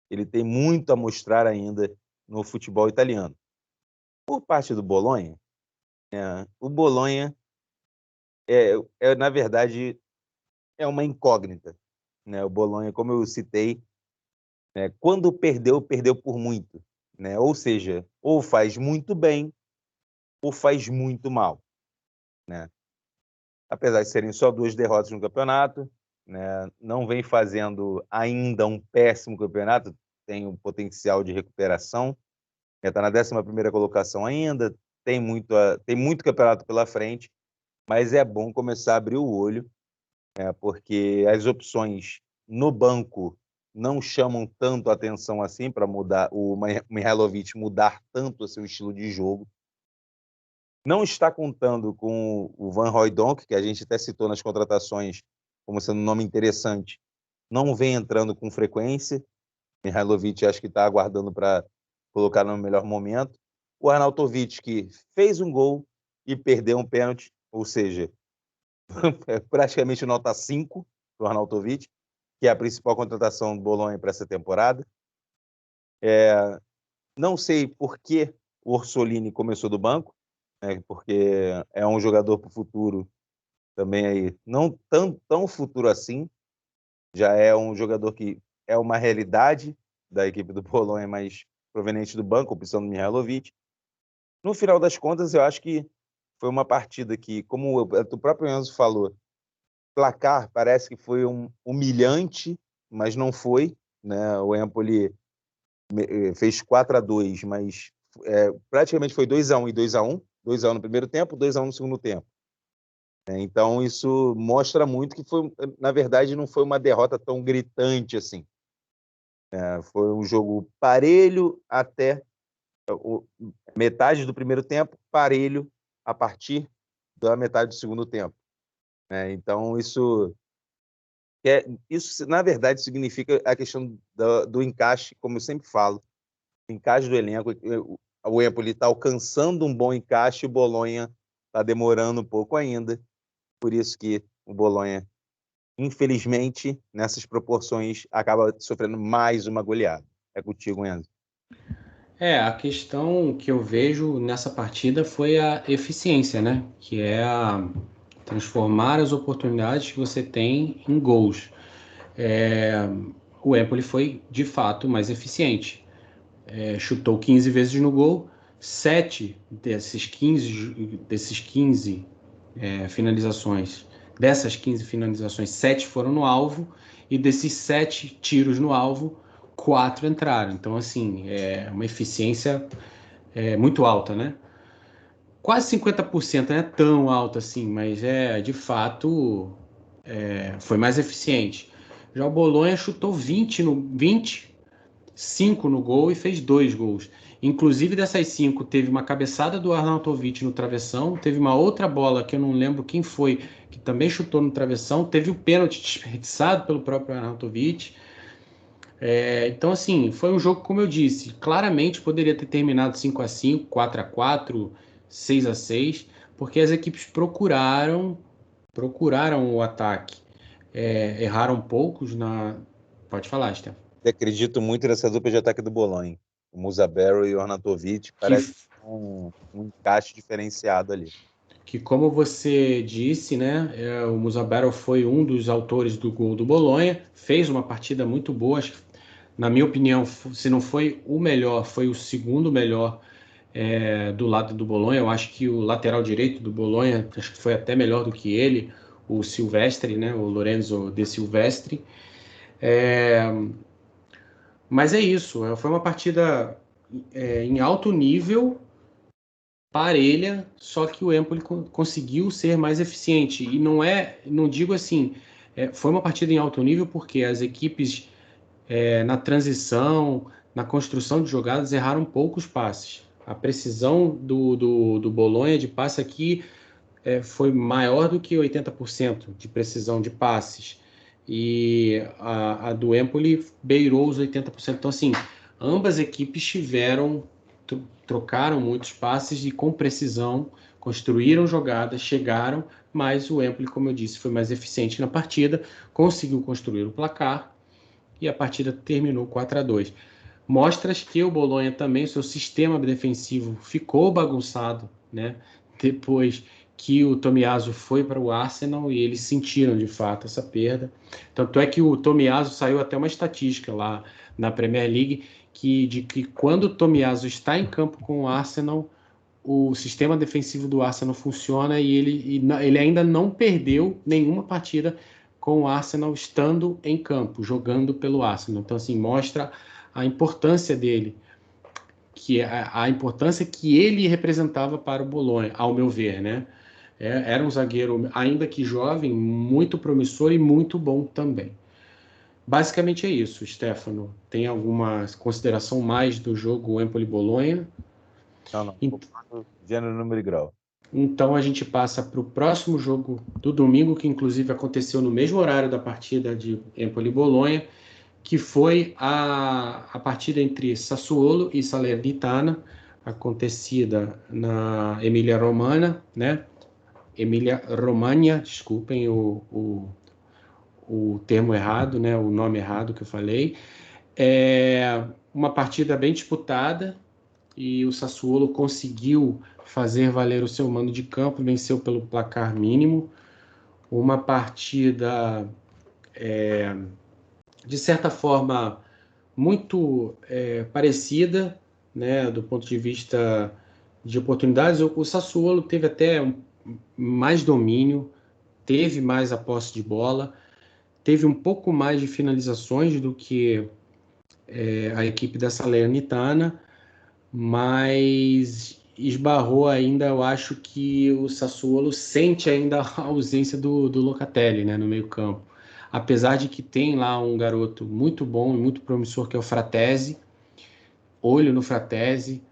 ele tem muito a mostrar ainda no futebol italiano. Por parte do Bolonha, o Bolonha na verdade, é uma incógnita. O Bolonha, como eu citei, quando perdeu por muito. Ou seja, ou faz muito bem ou faz muito mal. Apesar de serem só 2 derrotas no campeonato, não vem fazendo ainda um péssimo campeonato, tem um potencial de recuperação, está na 11ª colocação ainda, tem muito campeonato pela frente, mas é bom começar a abrir o olho, porque as opções no banco não chamam tanto a atenção assim para mudar o Mihajlovic mudar tanto assim, o estilo de jogo. Não está contando com o Van Hooijdonk, que a gente até citou nas contratações como sendo um nome interessante. Não vem entrando com frequência. Mihajlovic acho que está aguardando para colocar no melhor momento. O Arnautovic, que fez um gol e perdeu um pênalti, ou seja, praticamente nota 5 para o Arnautovic, que é a principal contratação do Bolonha para essa temporada. Não sei por que o Orsolini começou do banco, porque é um jogador para o futuro também aí, não tão futuro assim, já é um jogador que é uma realidade da equipe do Bolonha, mas proveniente do banco, opção do Mihajlovic. No final das contas, eu acho que foi uma partida que, como o próprio Enzo falou, placar parece que foi humilhante, mas não foi. O Empoli fez 4-2, mas praticamente foi 2-1 e 2-1. 2-1 no primeiro tempo, 2-1 no segundo tempo. Então, isso mostra muito que, na verdade, não foi uma derrota tão gritante assim. Foi um jogo parelho até metade do primeiro tempo, parelho a partir da metade do segundo tempo. Então, isso, na verdade, significa a questão do encaixe, como eu sempre falo, o encaixe do elenco. O Empoli está alcançando um bom encaixe, o Bolonha está demorando um pouco ainda. Por isso que o Bolonha, infelizmente, nessas proporções, acaba sofrendo mais uma goleada. É contigo, Enzo. A questão que eu vejo nessa partida foi a eficiência, né? Que é transformar as oportunidades que você tem em gols. O Empoli foi, de fato, mais eficiente. Chutou 15 vezes no gol, 7 desses 15 finalizações, 7 foram no alvo, e desses 7 tiros no alvo, 4 entraram. Então, assim, é uma eficiência muito alta, né? Quase 50%, não é tão alta assim, mas de fato, foi mais eficiente. Já o Bolonha chutou 5 no gol e fez 2 gols. Inclusive, dessas 5, teve uma cabeçada do Arnautovic no travessão, teve uma outra bola que eu não lembro quem foi, que também chutou no travessão, teve o pênalti desperdiçado pelo próprio Arnautovic. Então, assim, foi um jogo, como eu disse, claramente poderia ter terminado 5-5, 4-4, 6-6, porque as equipes procuraram o ataque. Erraram poucos na... Pode falar, Stefan. Eu acredito muito nessa dupla de ataque do Bolonha. O Musa Barrow e o Arnautovic Que parece um encaixe diferenciado ali. que como você disse, né, o Musa Barrow foi um dos autores do gol do Bolonha, fez uma partida muito boa, acho que, na minha opinião, se não foi o melhor, foi o segundo melhor do lado do Bolonha. Eu acho que o lateral direito do Bolonha, acho que foi até melhor do que ele, o Silvestre, né, o Lorenzo de Silvestre. Mas é isso, foi uma partida em alto nível, parelha, só que o Empoli conseguiu ser mais eficiente. E não digo assim, foi uma partida em alto nível porque as equipes na transição, na construção de jogadas, erraram poucos passes. A precisão do Bolonha de passe aqui foi maior do que 80% de precisão de passes. E a do Empoli beirou os 80%. Então, assim, ambas equipes trocaram muitos passes e com precisão construíram jogadas, chegaram, mas o Empoli, como eu disse, foi mais eficiente na partida, conseguiu construir o placar e a partida terminou 4-2. Mostras que o Bolonha também, seu sistema defensivo ficou bagunçado, né? Depois que o Tomiyasu foi para o Arsenal e eles sentiram de fato essa perda. Tanto é que o Tomiyasu saiu até uma estatística lá na Premier League de que quando o Tomiyasu está em campo com o Arsenal, o sistema defensivo do Arsenal funciona e ele ainda não perdeu nenhuma partida com o Arsenal estando em campo, jogando pelo Arsenal. Então, assim, mostra a importância dele, que a importância que ele representava para o Bolonha, ao meu ver, né? Era um zagueiro, ainda que jovem, muito promissor e muito bom também. Basicamente é isso, Stefano. Tem alguma consideração mais do jogo Empoli-Bolonha? Não. Concordo, gênero, número e grau. Então a gente passa para o próximo jogo do domingo, que inclusive aconteceu no mesmo horário da partida de Empoli-Bolonha, que foi a partida entre Sassuolo e Salernitana, acontecida na Emília-Romagna, né? Emília-Romagna, desculpem o termo errado, né? O nome errado que eu falei. Uma partida bem disputada e o Sassuolo conseguiu fazer valer o seu mando de campo, venceu pelo placar mínimo. Uma partida, de certa forma, muito parecida, né, do ponto de vista de oportunidades. O Sassuolo teve até mais domínio, teve mais a posse de bola, teve um pouco mais de finalizações do que a equipe da Salernitana, mas esbarrou ainda, eu acho que o Sassuolo sente ainda a ausência do Locatelli, né, no meio campo. Apesar de que tem lá um garoto muito bom e muito promissor, que é o Fratesi, olho no Fratesi,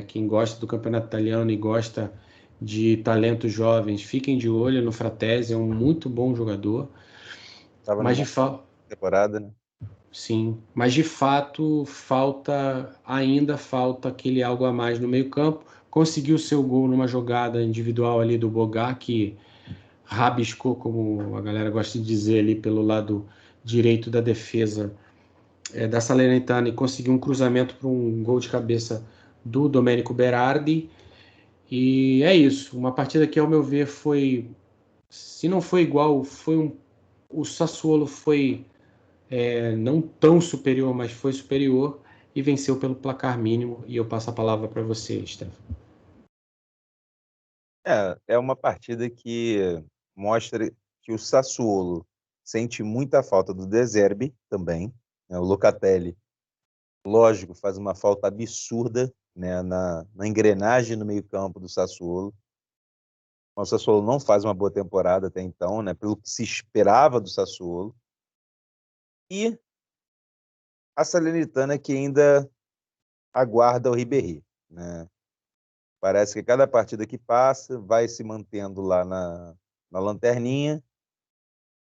quem gosta do campeonato italiano e gosta de talentos jovens, fiquem de olho no Fratesi, é um muito bom jogador, Estava mas numa de fato... temporada, né? Sim, mas de fato ainda falta aquele algo a mais no meio-campo. Conseguiu seu gol numa jogada individual ali do Bogá, que rabiscou, como a galera gosta de dizer, ali pelo lado direito da defesa da Salernitana e conseguiu um cruzamento para um gol de cabeça do Domenico Berardi. E é isso, uma partida que, ao meu ver, se não foi igual, o Sassuolo foi não tão superior, mas foi superior e venceu pelo placar mínimo. E eu passo a palavra para você, Stefano. É uma partida que mostra que o Sassuolo sente muita falta do De Zerbi também, né? O Locatelli, lógico, faz uma falta absurda, né, na engrenagem no meio-campo do Sassuolo. O Sassuolo não faz uma boa temporada até então, né, pelo que se esperava do Sassuolo. E a Salernitana, que ainda aguarda o Ribéry, né? Parece que cada partida que passa vai se mantendo lá na lanterninha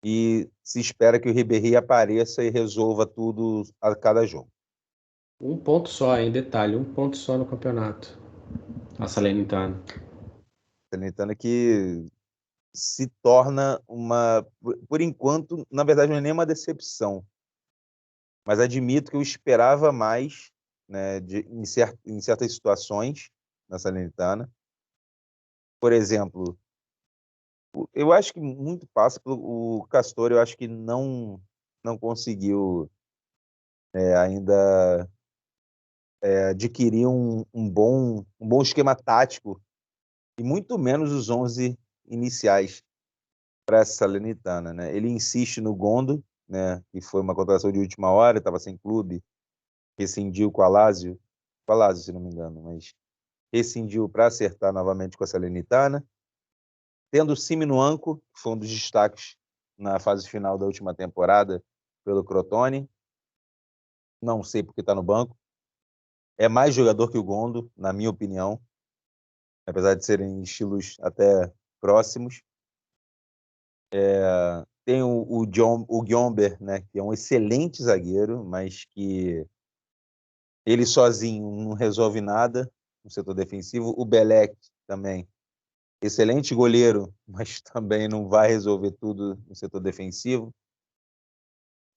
e se espera que o Ribéry apareça e resolva tudo a cada jogo. Um ponto só, em detalhe, um ponto só no campeonato. A Salernitana. Salernitana que se torna por enquanto, na verdade, não é nem uma decepção, mas admito que eu esperava mais, né, em certas situações na Salernitana. Por exemplo, eu acho que muito passa pelo o Castor, eu acho que não conseguiu ainda adquirir um bom esquema tático e muito menos os 11 iniciais para essa Salernitana, né? Ele insiste no Gondo, né, que foi uma contratação de última hora, estava sem clube, rescindiu com a Lazio, se não me engano, mas rescindiu para acertar novamente com a Salernitana, tendo o Simi no Anco, que foi um dos destaques na fase final da última temporada pelo Crotone. Não sei porque está no banco. É mais jogador que o Gondo, na minha opinião, apesar de serem estilos até próximos. Tem o Gyomber, né, que é um excelente zagueiro, mas que ele sozinho não resolve nada no setor defensivo. O Belek também, excelente goleiro, mas também não vai resolver tudo no setor defensivo.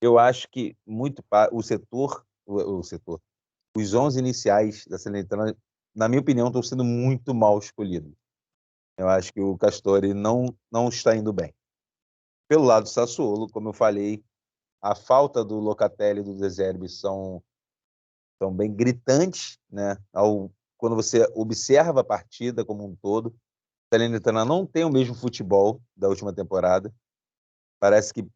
Eu acho que muito o setor, os 11 iniciais da Salernitana, na minha opinião, estão sendo muito mal escolhidos. Eu acho que o Castori não está indo bem. Pelo lado do Sassuolo, como eu falei, a falta do Locatelli e do De Zerbi são bem gritantes, né? Quando você observa a partida como um todo. A Salernitana não tem o mesmo futebol da última temporada. Parece que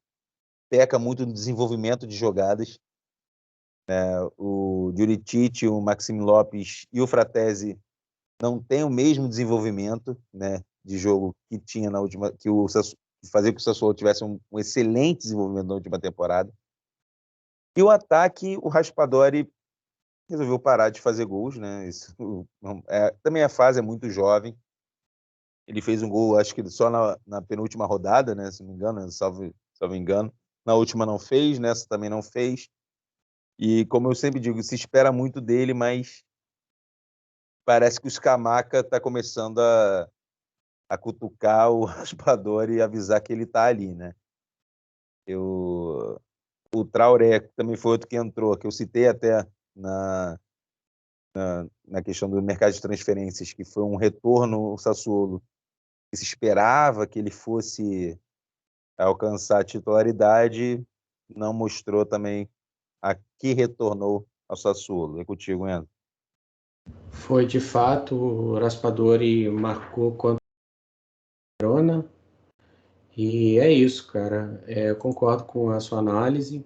peca muito no desenvolvimento de jogadas. O Juricic, o Maxime Lopes e o Fratesi não têm o mesmo desenvolvimento, né, de jogo que tinha na última, que fazia com que o Sassuolo tivesse um excelente desenvolvimento na última temporada. E o ataque, o Raspadori resolveu parar de fazer gols, né? Isso, também a fase é muito jovem. Ele fez um gol, acho que só na penúltima rodada, né? Se não me engano, salvo engano. Na última não fez, nessa também não fez. E como eu sempre digo, se espera muito dele, mas parece que o Scamacca está começando a cutucar o Raspadori e avisar que ele está ali, né? O Traoré também foi outro que entrou, que eu citei até na questão do mercado de transferências, que foi um retorno ao Sassuolo, que se esperava que ele fosse alcançar a titularidade, não mostrou também a que retornou ao Sassuolo. É contigo, Enzo. Foi de fato, o Raspadori marcou contra o Verona. E é isso, cara. Eu concordo com a sua análise.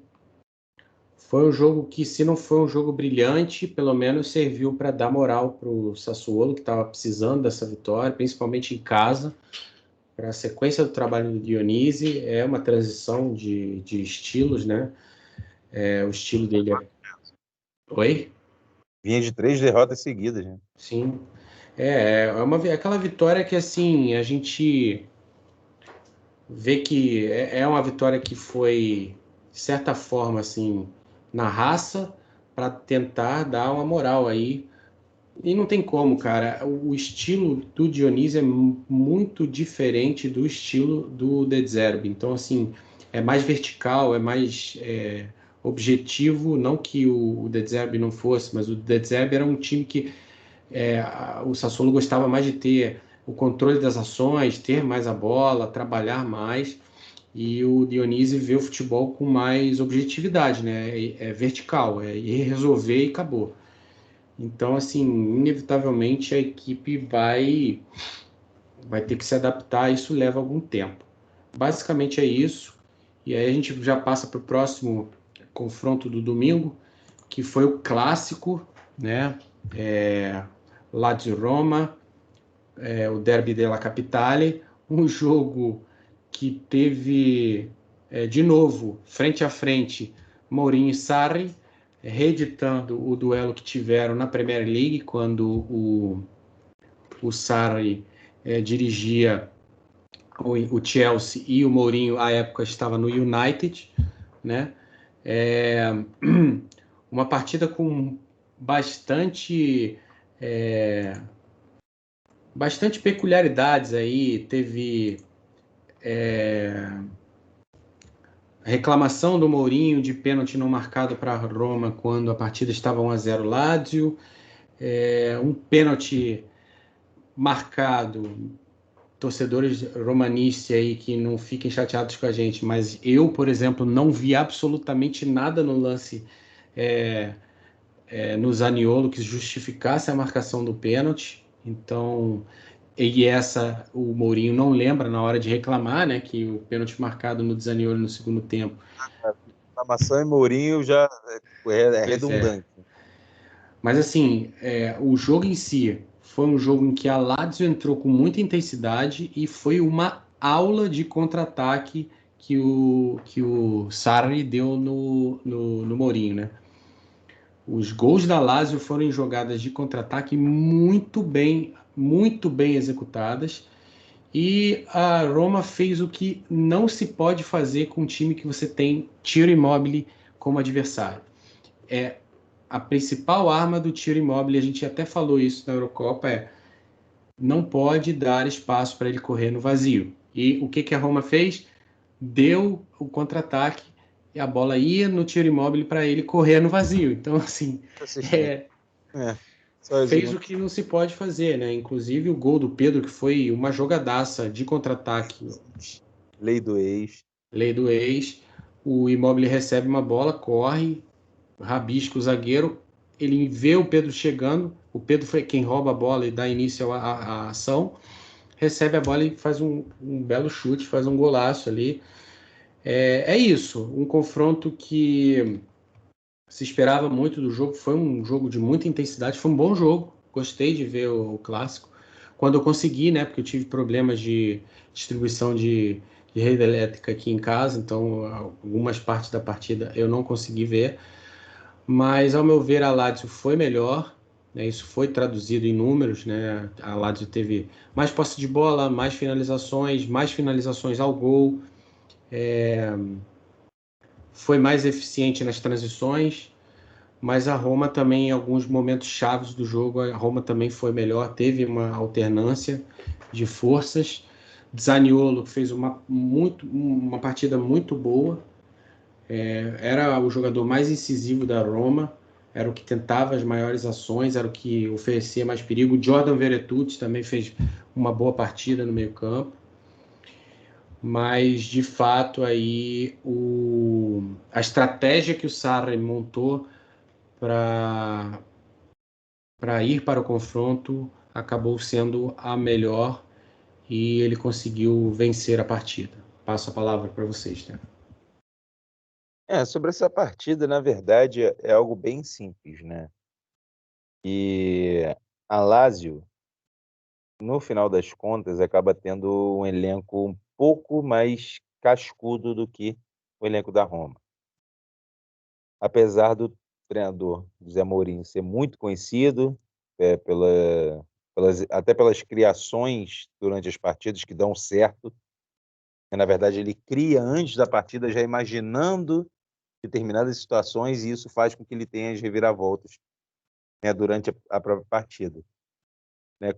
Foi um jogo que, se não foi um jogo brilhante, pelo menos serviu para dar moral para o Sassuolo, que estava precisando dessa vitória, principalmente em casa. Para a sequência do trabalho do Dionisi, é uma transição de estilos, né? O estilo dele é. Oi? Vinha de 3 derrotas seguidas, né? Sim. Aquela vitória que, assim, a gente vê que é uma vitória que foi, de certa forma, assim, na raça, para tentar dar uma moral aí. E não tem como, cara. O estilo do Dionísio é muito diferente do estilo do De Zerbi. Então, assim, é mais vertical, é mais objetivo. Não que o De Zerbi não fosse, mas o De Zerbi era um time que o Sassuolo gostava mais de ter o controle das ações, ter mais a bola, trabalhar mais. E o Dionísio vê o futebol com mais objetividade, né? É vertical, é ir resolver e acabou. Então, assim, inevitavelmente a equipe vai ter que se adaptar, isso leva algum tempo. Basicamente é isso. E aí a gente já passa para o próximo confronto do domingo, que foi o clássico, né? Lazio Roma, o Derby della Capitale, um jogo que teve, de novo, frente a frente, Mourinho e Sarri. reeditando o duelo que tiveram na Premier League, quando o Sarri dirigia o Chelsea e o Mourinho, à época, estava no United, né? Uma partida com bastante peculiaridades aí. Teve reclamação do Mourinho de pênalti não marcado para a Roma quando a partida estava 1-0 Lazio, um pênalti marcado. Torcedores romanistas aí que não fiquem chateados com a gente, mas eu, por exemplo, não vi absolutamente nada no lance no Zaniolo que justificasse a marcação do pênalti. Então, o Mourinho não lembra na hora de reclamar, né, que o pênalti marcado no Zaniolo no segundo tempo. Reclamação e Mourinho já é redundante. Mas assim, o jogo em si foi um jogo em que a Lazio entrou com muita intensidade e foi uma aula de contra-ataque que o Sarri deu no Mourinho, né? Os gols da Lazio foram em jogadas de contra-ataque muito bem executadas, e a Roma fez o que não se pode fazer com um time que você tem Ciro Immobile como adversário. A principal arma do Ciro Immobile, a gente até falou isso na Eurocopa, não pode dar espaço para ele correr no vazio. E o que a Roma fez? Deu o contra-ataque e a bola ia no Ciro Immobile para ele correr no vazio. Então, assim, fez o que não se pode fazer, né? Inclusive o gol do Pedro, que foi uma jogadaça de contra-ataque. Lei do ex. Lei do ex. O Immobile recebe uma bola, corre, rabisca o zagueiro, ele vê o Pedro chegando, o Pedro foi quem rouba a bola e dá início à ação, recebe a bola e faz um belo chute, faz um golaço ali. É isso, um confronto que se esperava muito do jogo, foi um jogo de muita intensidade, foi um bom jogo, gostei de ver o clássico. Quando eu consegui, né, porque eu tive problemas de distribuição de rede elétrica aqui em casa, então algumas partes da partida eu não consegui ver, mas ao meu ver a Lazio foi melhor, né, isso foi traduzido em números, né, a Lazio teve mais posse de bola, mais finalizações ao gol, foi mais eficiente nas transições, mas a Roma também, em alguns momentos chaves do jogo, a Roma também foi melhor, teve uma alternância de forças. Zaniolo fez uma partida muito boa, era o jogador mais incisivo da Roma, era o que tentava as maiores ações, era o que oferecia mais perigo. Jordan Veretout também fez uma boa partida no meio-campo, mas de fato aí a estratégia que o Sarri montou para ir para o confronto acabou sendo a melhor e ele conseguiu vencer a partida. Passo a palavra para vocês, né? Sobre essa partida, na verdade, é algo bem simples, né? E a Lazio, no final das contas, acaba tendo um elenco um pouco mais cascudo do que o elenco da Roma. Apesar do treinador José Mourinho ser muito conhecido até pelas criações durante as partidas que dão certo, na verdade ele cria antes da partida já imaginando determinadas situações e isso faz com que ele tenha as reviravoltas, né, durante a própria partida.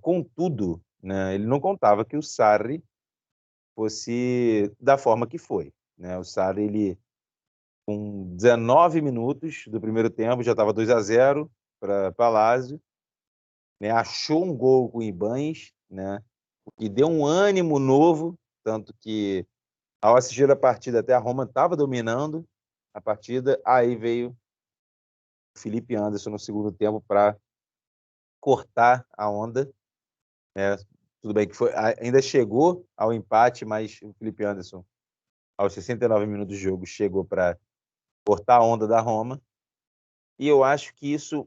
Contudo, né, ele não contava que o Sarri fosse da forma que foi. O Sarri, ele, com 19 minutos do primeiro tempo, já estava 2-0 para a Lazio, né, achou um gol com o Ibañez, né, o que deu um ânimo novo, tanto que, ao assistir a partida, até a Roma estava dominando a partida, aí veio o Felipe Anderson no segundo tempo para cortar a onda, né? Tudo bem que ainda chegou ao empate, mas o Felipe Anderson, aos 69 minutos de jogo, chegou para cortar a onda da Roma. E eu acho que isso,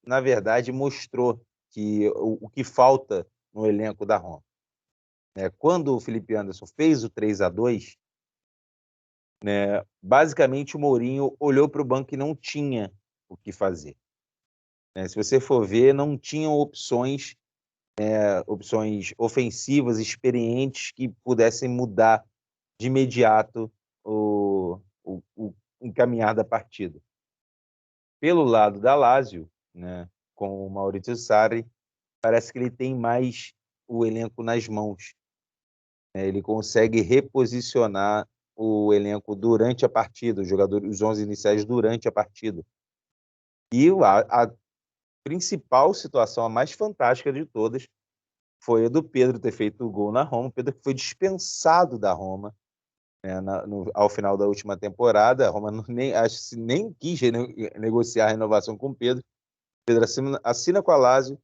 na verdade, mostrou que o que falta no elenco da Roma. Quando o Felipe Anderson fez o 3-2, né, basicamente o Mourinho olhou para o banco e não tinha o que fazer. Se você for ver, não tinham opções ofensivas, experientes, que pudessem mudar de imediato o encaminhar da partida. Pelo lado da Lazio, né, com o Maurizio Sarri, parece que ele tem mais o elenco nas mãos. Ele consegue reposicionar o elenco durante a partida, os 11 iniciais durante a partida. E a principal situação, a mais fantástica de todas, foi a do Pedro ter feito o gol na Roma. O Pedro que foi dispensado da Roma, né, ao final da última temporada. A Roma nem quis negociar a renovação com o Pedro. O Pedro assina com a Lazio.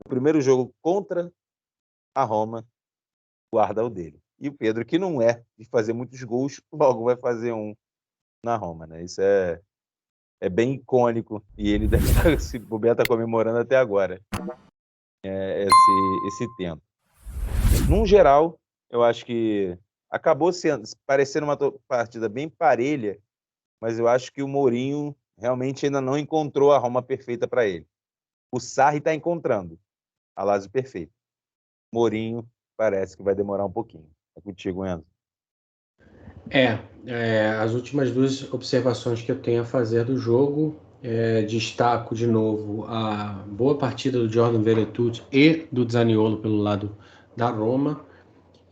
No primeiro jogo contra a Roma, guarda o dele. E o Pedro, que não é de fazer muitos gols, logo vai fazer um na Roma, né? Isso é bem icônico, e ele deve estar, se bobear, tá comemorando até agora esse tempo. Num geral, eu acho que acabou parecendo uma partida bem parelha, mas eu acho que o Mourinho realmente ainda não encontrou a Roma perfeita para ele. O Sarri está encontrando a Lazio perfeita. Mourinho parece que vai demorar um pouquinho. É contigo, Enzo. As últimas duas observações que eu tenho a fazer do jogo, destaco de novo a boa partida do Jordan Veretout e do Zaniolo pelo lado da Roma,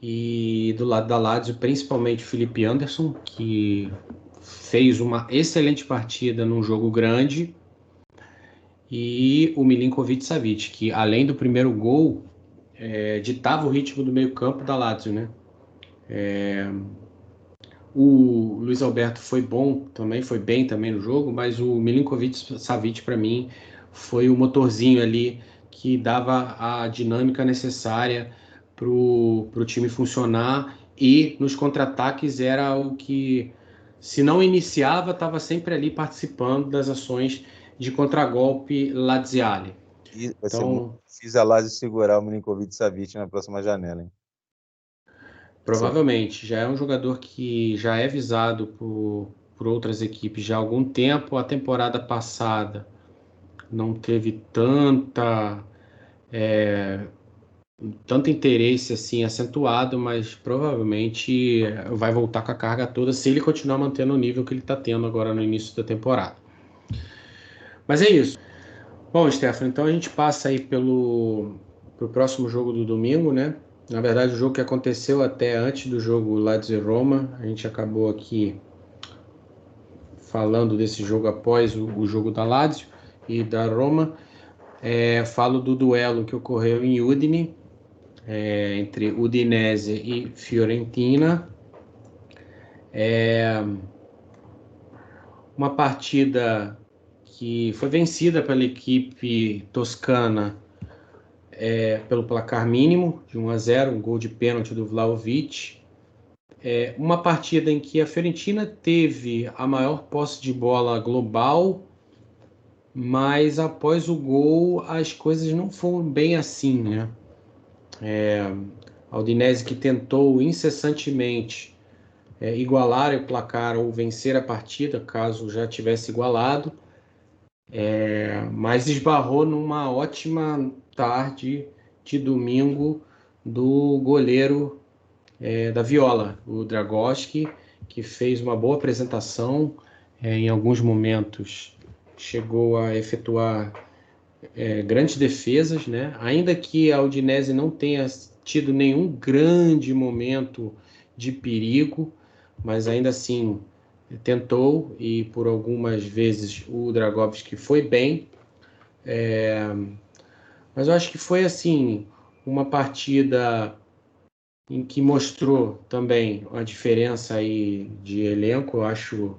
e do lado da Lazio, principalmente o Felipe Anderson, que fez uma excelente partida num jogo grande, e o Milinkovic-Savic, que além do primeiro gol, ditava o ritmo do meio campo da Lazio, né? O Luiz Alberto foi bom também, foi bem também no jogo, mas o Milinkovic-Savic, para mim, foi o motorzinho ali que dava a dinâmica necessária para o time funcionar, e nos contra-ataques era o que, se não iniciava, estava sempre ali participando das ações de contragolpe laziale. E vai ser muito difícil a Lazio segurar o Milinkovic-Savic na próxima janela, hein? Provavelmente, já é um jogador que já é visado por outras equipes já há algum tempo. A temporada passada não teve tanto interesse assim acentuado, mas provavelmente vai voltar com a carga toda se ele continuar mantendo o nível que ele está tendo agora no início da temporada. Mas é isso. Bom, Stefano, então a gente passa aí pro próximo jogo do domingo, né? Na verdade, o jogo que aconteceu até antes do jogo Lazio e Roma, a gente acabou aqui falando desse jogo após o jogo da Lazio e da Roma. Falo do duelo que ocorreu em Udine, entre Udinese e Fiorentina. Uma partida que foi vencida pela equipe toscana pelo placar mínimo, de 1-0, um gol de pênalti do Vlahovic. Uma partida em que a Fiorentina teve a maior posse de bola global, mas após o gol as coisas não foram bem assim, né? A Udinese, que tentou incessantemente igualar o placar ou vencer a partida, caso já tivesse igualado, mas esbarrou numa ótima tarde de domingo do goleiro da Viola, o Dragoschi, que fez uma boa apresentação, em alguns momentos chegou a efetuar grandes defesas, né? Ainda que a Udinese não tenha tido nenhum grande momento de perigo, mas ainda assim tentou, e por algumas vezes o Dragowski foi bem. Mas eu acho que foi assim uma partida em que mostrou também a diferença aí de elenco. Eu acho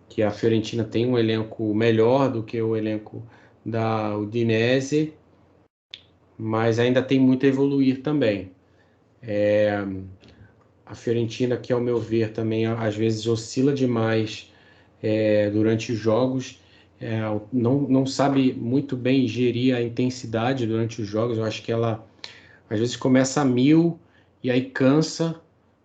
que a Fiorentina tem um elenco melhor do que o elenco da Udinese, mas ainda tem muito a evoluir também. A Fiorentina, que ao meu ver também às vezes oscila demais durante os jogos, não sabe muito bem gerir a intensidade durante os jogos. Eu acho que ela às vezes começa a 1000 e aí cansa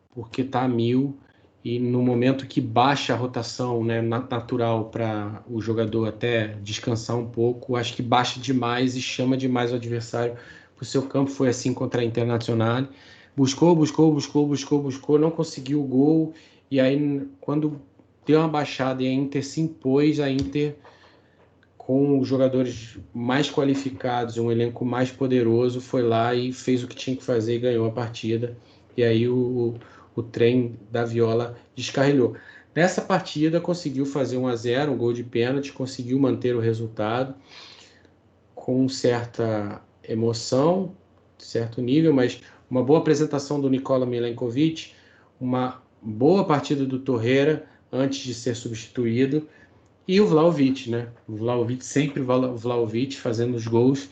porque está a 1000, e no momento que baixa a rotação, né, natural para o jogador até descansar um pouco, acho que baixa demais e chama demais o adversário para o seu campo. Foi assim contra a Internacional. Buscou, não conseguiu o gol, e aí quando deu uma baixada e a Inter se impôs, a Inter com os jogadores mais qualificados, um elenco mais poderoso, foi lá e fez o que tinha que fazer e ganhou a partida. E aí o trem da Viola descarrilhou. Nessa partida conseguiu fazer 1-0, um gol de pênalti, conseguiu manter o resultado com certa emoção, certo nível, mas uma boa apresentação do Nikola Milenkovic, uma boa partida do Torreira antes de ser substituído, e o Vlahovic, né? O Vlahovic, sempre o Vlahovic fazendo os gols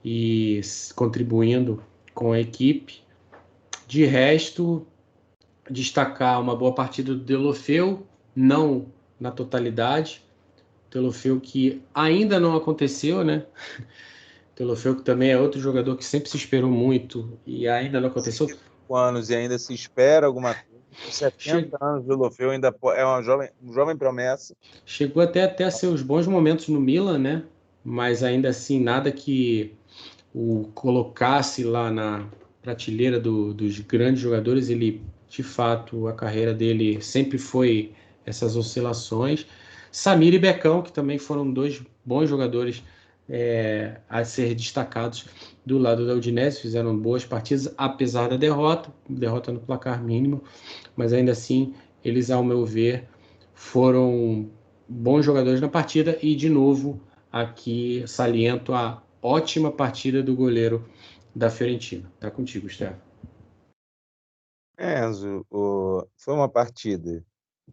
e contribuindo com a equipe. De resto, destacar uma boa partida do Deulofeu, não na totalidade. Deulofeu que ainda não aconteceu, né? Deulofeu que também é outro jogador que sempre se esperou muito e ainda não aconteceu. 5 anos e ainda se espera alguma coisa. Com 70 Che anos, o Deulofeu ainda é um jovem promessa. Chegou até a seus bons momentos no Milan, né? Mas ainda assim, nada que o colocasse lá na prateleira dos grandes jogadores. Ele, de fato, a carreira dele sempre foi essas oscilações. Samir e Becão, que também foram dois bons jogadores a ser destacados do lado da Udinese, fizeram boas partidas, apesar da derrota no placar mínimo, mas ainda assim, eles, ao meu ver, foram bons jogadores na partida. E, de novo, aqui saliento a ótima partida do goleiro da Fiorentina. Tá contigo, Stefano. Enzo, foi uma partida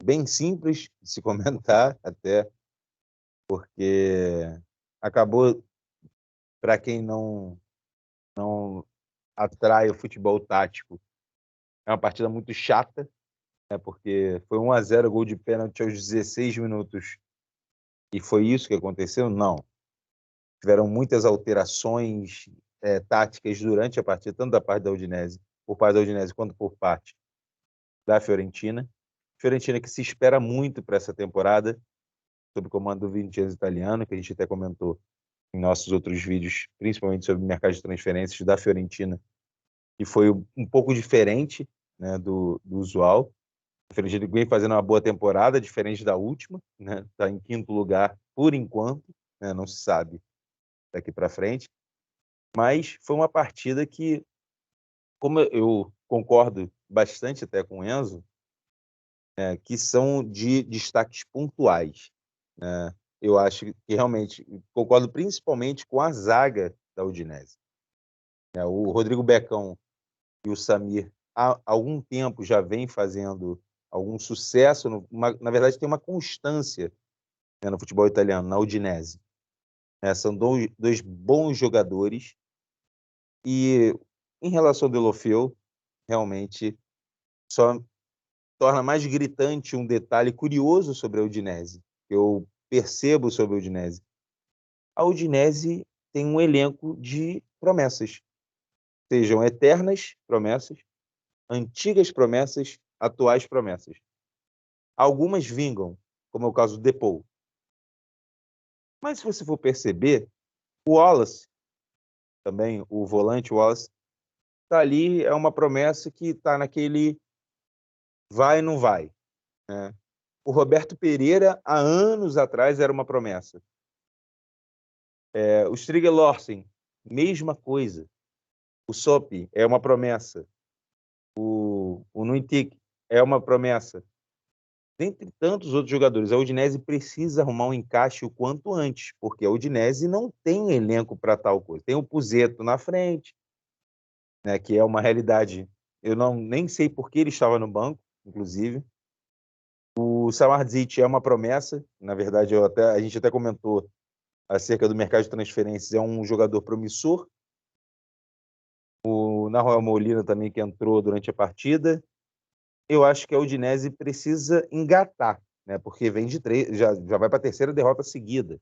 bem simples de se comentar, até porque acabou, para quem não atrai o futebol tático, é uma partida muito chata, né, porque foi 1-0, gol de pênalti aos 16 minutos, e foi isso que aconteceu? Não. Tiveram muitas alterações táticas durante a partida, tanto da parte da Udinese, por parte da Udinese, quanto por parte da Fiorentina. Fiorentina que se espera muito para essa temporada, sob o comando do Vincenzo Italiano, que a gente até comentou em nossos outros vídeos, principalmente sobre o mercado de transferências da Fiorentina, que foi um pouco diferente, né, do usual. A Fiorentina vem fazendo uma boa temporada, diferente da última, né? Está em 5º lugar por enquanto, né? Não se sabe daqui para frente. Mas foi uma partida que, como eu concordo bastante até com o Enzo, que são de destaques pontuais, né? Eu acho que realmente concordo principalmente com a zaga da Udinese. O Rodrigo Becão e o Samir há algum tempo já vem fazendo algum sucesso, na verdade tem uma constância, né, no futebol italiano, na Udinese. São dois bons jogadores e, em relação ao Deulofeu, realmente só torna mais gritante um detalhe curioso sobre a Udinese, que eu percebo sobre a Udinese. A Udinese tem um elenco de promessas, sejam eternas promessas, antigas promessas, atuais promessas. Algumas vingam, como é o caso do Depou. Mas se você for perceber, o Wallace, também o volante Wallace, está ali, é uma promessa que está naquele vai e não vai, né? O Roberto Pereira, há anos atrás, era uma promessa. O Striger Larsen, mesma coisa. O Sopi é uma promessa. O Nuitic é uma promessa. Dentre tantos outros jogadores, a Udinese precisa arrumar um encaixe o quanto antes, porque a Udinese não tem elenco para tal coisa. Tem o Puzetto na frente, né, que é uma realidade. Eu nem sei por que ele estava no banco, inclusive. O Samardzic é uma promessa. Na verdade, a gente até comentou acerca do mercado de transferências. É um jogador promissor. O Nahuel Molina também, que entrou durante a partida. Eu acho que a Udinese precisa engatar, né? Porque vem de 3, já vai para a 3ª derrota seguida.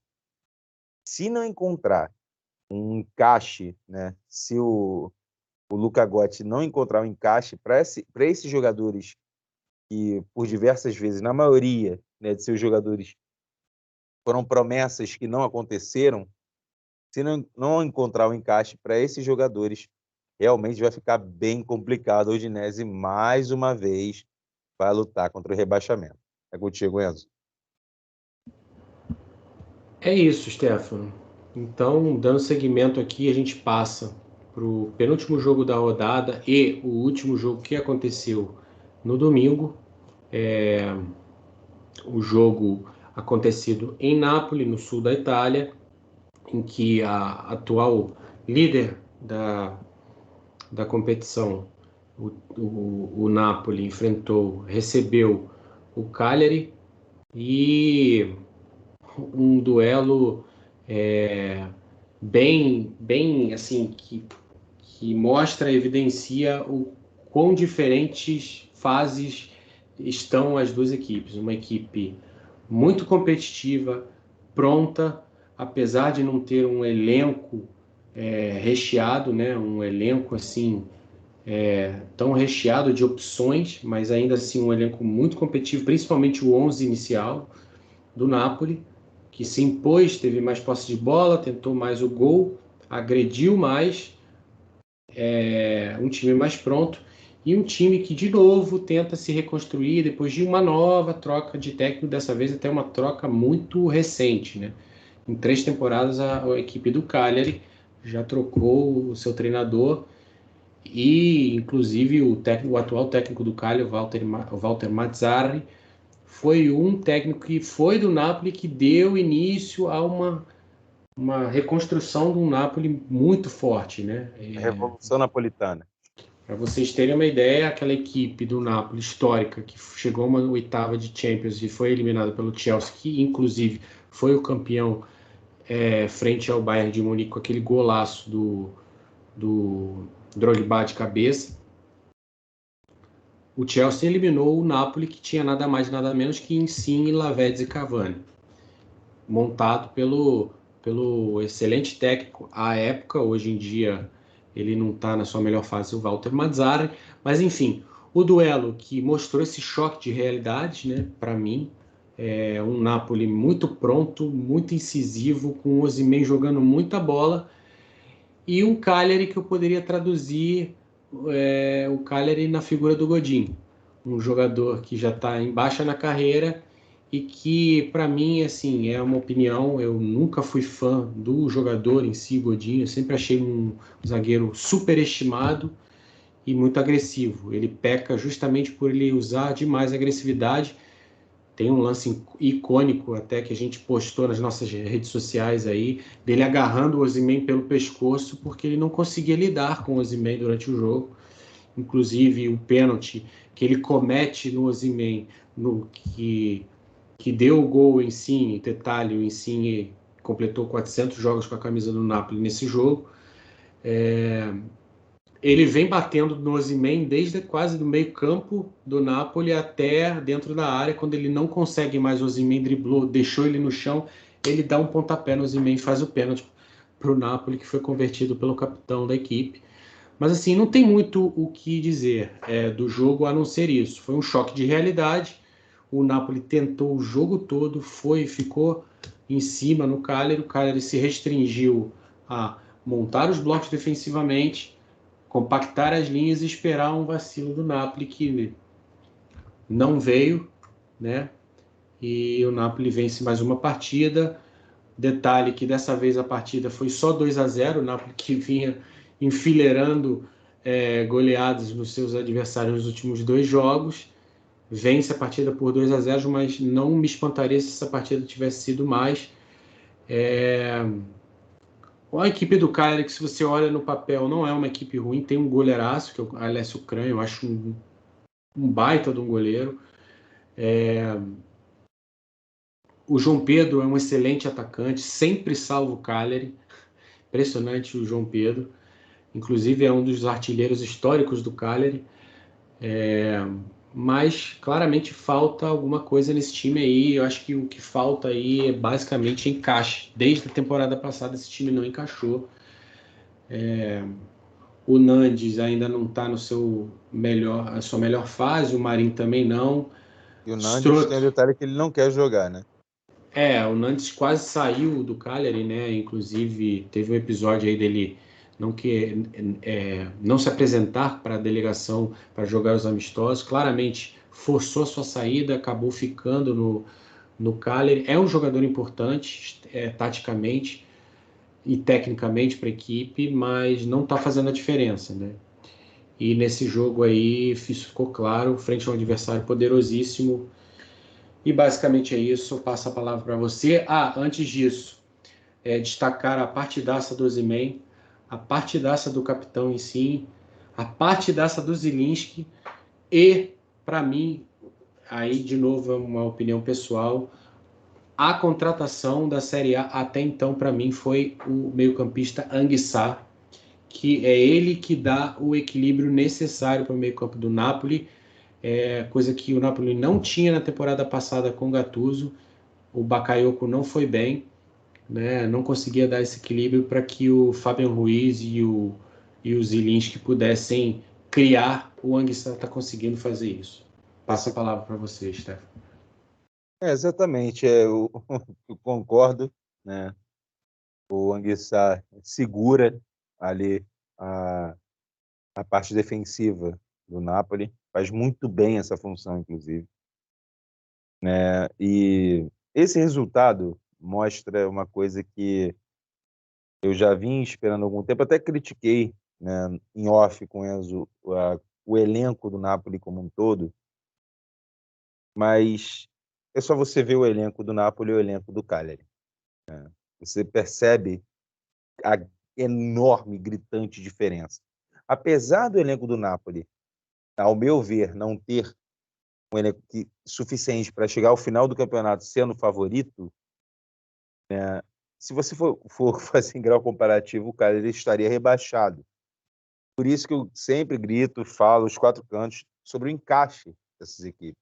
Se não encontrar um encaixe, né? Se o Luca Gotti não encontrar um encaixe para esses jogadores que por diversas vezes, na maioria, né, de seus jogadores, foram promessas que não aconteceram, se não encontrar o encaixe para esses jogadores, realmente vai ficar bem complicado. A Udinese, mais uma vez, vai lutar contra o rebaixamento. É contigo, Enzo. É isso, Stefano. Então, dando seguimento aqui, a gente passa para o penúltimo jogo da rodada e o último jogo que aconteceu no domingo. O jogo acontecido em Nápoles, no sul da Itália, em que a atual líder da competição, o Napoli, recebeu o Cagliari, e um duelo bem assim, que mostra, evidencia o quão diferentes fases estão as duas equipes. Uma equipe muito competitiva, pronta, apesar de não ter um elenco recheado, né? Um elenco assim tão recheado de opções, mas ainda assim um elenco muito competitivo, principalmente o 11 inicial do Napoli, que se impôs, teve mais posse de bola, tentou mais o gol, agrediu mais, um time mais pronto, e um time que de novo tenta se reconstruir depois de uma nova troca de técnico, dessa vez até uma troca muito recente, né? Em 3 temporadas a equipe do Cagliari já trocou o seu treinador, e inclusive o atual técnico do Cagliari, o Walter Mazzarri, foi um técnico que foi do Napoli, que deu início a uma reconstrução de um Napoli muito forte, né? A Revolução Napolitana. Para vocês terem uma ideia, aquela equipe do Napoli histórica, que chegou a uma oitava de Champions e foi eliminada pelo Chelsea, que inclusive foi o campeão frente ao Bayern de Munique, com aquele golaço do Drogba de cabeça. O Chelsea eliminou o Napoli, que tinha nada mais nada menos que Insigne, Lavezzi e Cavani, montado pelo excelente técnico à época. Hoje em dia ele não está na sua melhor fase, o Walter Mazzarri, mas enfim, o duelo que mostrou esse choque de realidade, né, para mim, é um Napoli muito pronto, muito incisivo, com o Osimhen jogando muita bola, e um Cagliari que eu poderia traduzir o Cagliari na figura do Godin, um jogador que já está em baixa na carreira e que, para mim, assim, é uma opinião, eu nunca fui fã do jogador em si, Godin, eu sempre achei um zagueiro superestimado e muito agressivo. Ele peca justamente por ele usar demais a agressividade. Tem um lance icônico até que a gente postou nas nossas redes sociais aí, dele agarrando o Osimhen pelo pescoço, porque ele não conseguia lidar com o Osimhen durante o jogo. Inclusive o pênalti que ele comete no Osimhen, que deu o gol em si, detalhe, o Insigne completou 400 jogos com a camisa do Napoli nesse jogo. Ele vem batendo no Osimhen desde quase do meio campo do Napoli até dentro da área. Quando ele não consegue mais, o Osimhen driblou, deixou ele no chão, ele dá um pontapé no Osimhen e faz o pênalti para o Napoli, que foi convertido pelo capitão da equipe. Mas assim, não tem muito o que dizer do jogo a não ser isso. Foi um choque de realidade. O Napoli tentou o jogo todo, ficou em cima no Cagliari. O Cagliari se restringiu a montar os blocos defensivamente, compactar as linhas e esperar um vacilo do Napoli, que não veio, né? E o Napoli vence mais uma partida. Detalhe que dessa vez a partida foi só 2-0, o Napoli que vinha enfileirando goleadas nos seus adversários nos últimos 2 jogos, vence a partida por 2-0, mas não me espantaria se essa partida tivesse sido mais. A equipe do Cagliari, que se você olha no papel, não é uma equipe ruim, tem um goleiraço, que é o Alessio Cran, eu acho um baita de um goleiro. O João Pedro é um excelente atacante, sempre salva o Cagliari, impressionante o João Pedro, inclusive é um dos artilheiros históricos do Cagliari, mas claramente falta alguma coisa nesse time aí. Eu acho que o que falta aí é basicamente encaixe. Desde a temporada passada esse time não encaixou. O Nandes ainda não está a sua melhor fase, o Marinho também não. E o Nandes tem o detalhe que ele não quer jogar, né? O Nantes quase saiu do Cagliari, né? Inclusive, teve um episódio aí dele não se apresentar para a delegação para jogar os amistosos. Claramente forçou sua saída, acabou ficando no Cagliari. É um jogador importante, taticamente e tecnicamente para a equipe, mas não está fazendo a diferença, né? E nesse jogo aí ficou claro, frente a um adversário poderosíssimo. E basicamente é isso, eu passo a palavra para você. Antes disso, destacar a partidaça do Osimhen, a partidaça do capitão em si, a partidaça do Zilinski e, para mim, aí de novo é uma opinião pessoal, a contratação da Série A até então para mim foi o meio-campista Anguissa, que é ele que dá o equilíbrio necessário para o meio-campo do Napoli, coisa que o Napoli não tinha na temporada passada com o Gattuso. O Bakayoko não foi bem, né? Não conseguia dar esse equilíbrio para que o Fabian Ruiz e o Zilinski pudessem criar. O Anguissa está conseguindo fazer isso. Passo a palavra para você, Stefano. Exatamente, eu, eu concordo, né? O Anguissa segura ali a, a parte defensiva do Napoli, faz muito bem essa função, inclusive, né? E esse resultado mostra uma coisa que eu já vim esperando há algum tempo, até critiquei, né, em off com o Enzo, o elenco do Napoli como um todo, mas é só você ver o elenco do Napoli e o elenco do Cagliari. Você percebe a enorme, gritante diferença. Apesar do elenco do Napoli, ao meu ver, não ter um elenco suficiente para chegar ao final do campeonato sendo favorito, se você for fazer em grau comparativo, o Cagliari estaria rebaixado. Por isso que eu sempre grito, falo os quatro cantos sobre o encaixe dessas equipes.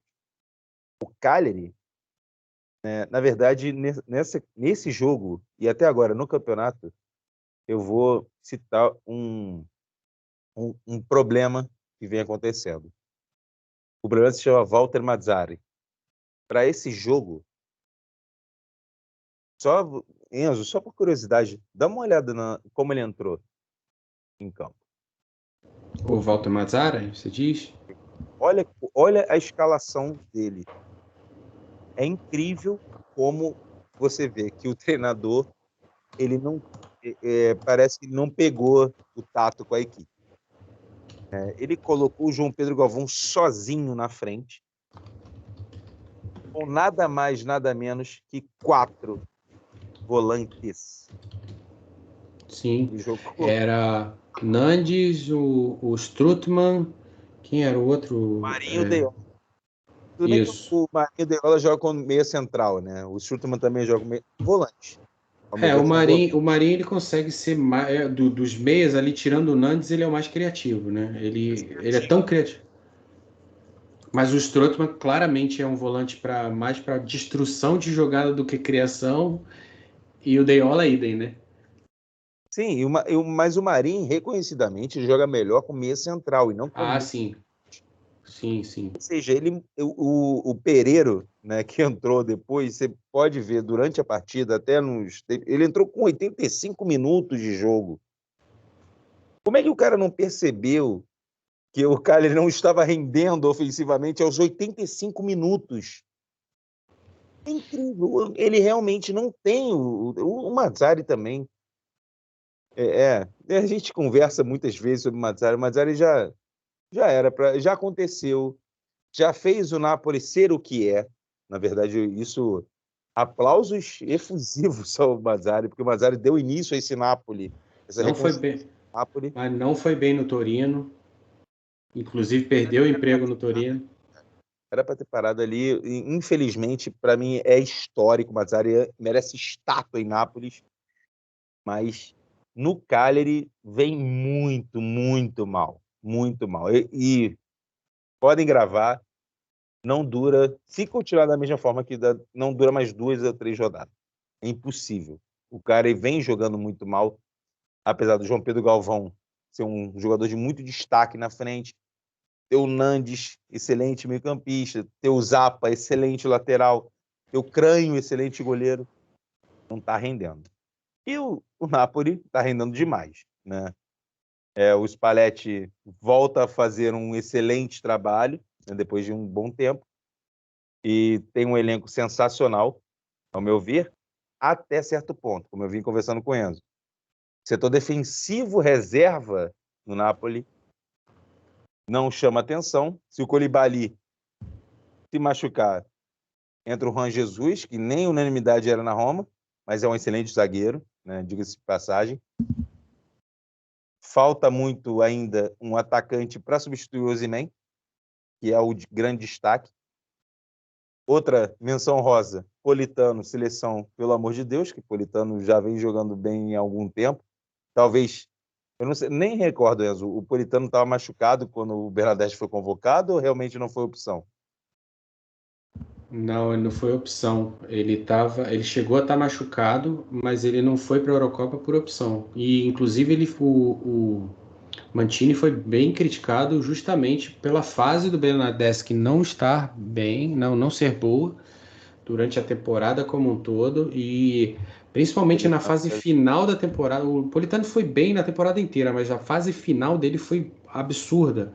O Cagliari, na verdade, nesse jogo, e até agora no campeonato, eu vou citar um problema que vem acontecendo. O problema se chama Walter Mazzarri. Para esse jogo, Enzo, só por curiosidade, dá uma olhada como ele entrou em campo. O Walter Mazzarri, você diz? Olha a escalação dele. É incrível como você vê que o treinador ele não parece que não pegou o tato com a equipe. Ele colocou o João Pedro Galvão sozinho na frente, com nada mais, nada menos que 4 volantes. Sim, era Nandes, o Strutman, quem era o outro? Marinho Deola. Tudo bem que o Marinho Deola joga como meia central, né? O Strutman também joga como volante. O Marinho ele consegue ser mais, dos meias ali, tirando o Nandes, ele é o mais criativo, né? Ele é tão criativo. Mas o Strootman claramente é um volante mais para destruição de jogada do que criação, e o Deiola idem, né? Sim, mas o Marinho, reconhecidamente, joga melhor com meia central e não com sim. Sim. Ou seja, o Pereiro, né, que entrou depois, você pode ver durante a partida, ele entrou com 85 minutos de jogo. Como é que o cara não percebeu que o Cagliari não estava rendendo ofensivamente aos 85 minutos? É incrível. Ele realmente não tem. O Mazzarri também. A gente conversa muitas vezes sobre o Mazzarri. O Mazzarri já aconteceu. Já fez o Napoli ser o que é. Na verdade, isso, aplausos efusivos ao Mazzarri, porque o Mazzarri deu início a esse Napoli. Não foi bem, Napoli. Mas não foi bem no Torino. Inclusive, perdeu o emprego no Torino. Era para ter parado ali. Infelizmente, para mim, é histórico. O Mazzarri merece estátua em Nápoles. Mas no Cagliari vem muito, muito mal. Muito mal. E podem gravar. Não dura, se continuar da mesma forma não dura mais 2 ou 3 rodadas. É impossível. O cara vem jogando muito mal, apesar do João Pedro Galvão ser um jogador de muito destaque na frente. Ter o Nandes, excelente meio-campista. Ter o Zappa, excelente lateral. Ter o Crânio, excelente goleiro. Não está rendendo. E o Napoli está rendendo demais, né? O Spalletti volta a fazer um excelente trabalho, né, depois de um bom tempo. E tem um elenco sensacional, ao meu ver, até certo ponto, como eu vim conversando com o Enzo. Setor defensivo reserva no Napoli não chama atenção. Se o Koulibaly se machucar, entra o Juan Jesus, que nem unanimidade era na Roma, mas é um excelente zagueiro, né? Diga-se de passagem. Falta muito ainda um atacante para substituir o Osimhen, que é o grande destaque. Outra menção rosa, Politano, seleção, pelo amor de Deus, que Politano já vem jogando bem há algum tempo. Talvez, eu não sei, nem recordo, Enzo, o Politano estava machucado quando o Bernardeschi foi convocado ou realmente não foi opção? Não, ele não foi opção. Ele chegou a estar machucado, mas ele não foi para a Eurocopa por opção. E inclusive o Mancini foi bem criticado justamente pela fase do Bernardeschi não estar bem, não ser boa durante a temporada como um todo e principalmente na fase final da temporada. O Politano foi bem na temporada inteira, mas a fase final dele foi absurda.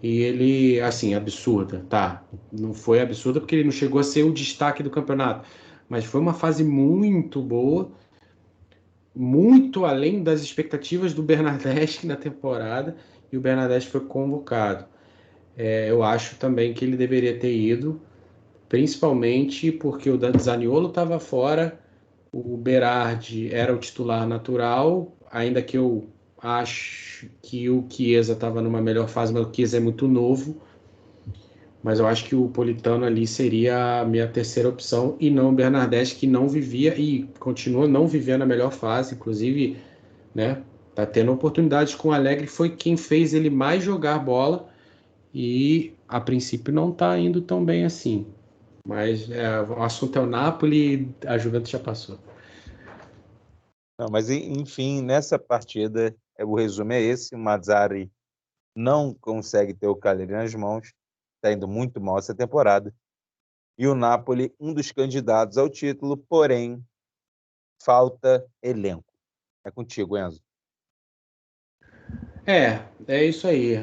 E ele, assim, absurda, tá? Não foi absurda porque ele não chegou a ser o destaque do campeonato, mas foi uma fase muito boa, muito além das expectativas do Bernardeschi na temporada, e o Bernardeschi foi convocado. Eu acho também que ele deveria ter ido, principalmente porque o Zaniolo estava fora, o Berardi era o titular natural, ainda que eu acho que o Chiesa estava numa melhor fase, mas o Chiesa é muito novo. Mas eu acho que o Politano ali seria a minha terceira opção e não o Bernardeschi, que não vivia e continua não vivendo a melhor fase, inclusive, né? Tá tendo oportunidades com o Allegri, foi quem fez ele mais jogar bola e a princípio não tá indo tão bem assim. Mas o assunto é o Napoli, a Juventus já passou. Não, mas enfim, nessa partida, o resumo é esse: o Mazzarri não consegue ter o Cagliari nas mãos, está indo muito mal essa temporada. E o Napoli, um dos candidatos ao título, porém, falta elenco. É contigo, Enzo. É isso aí.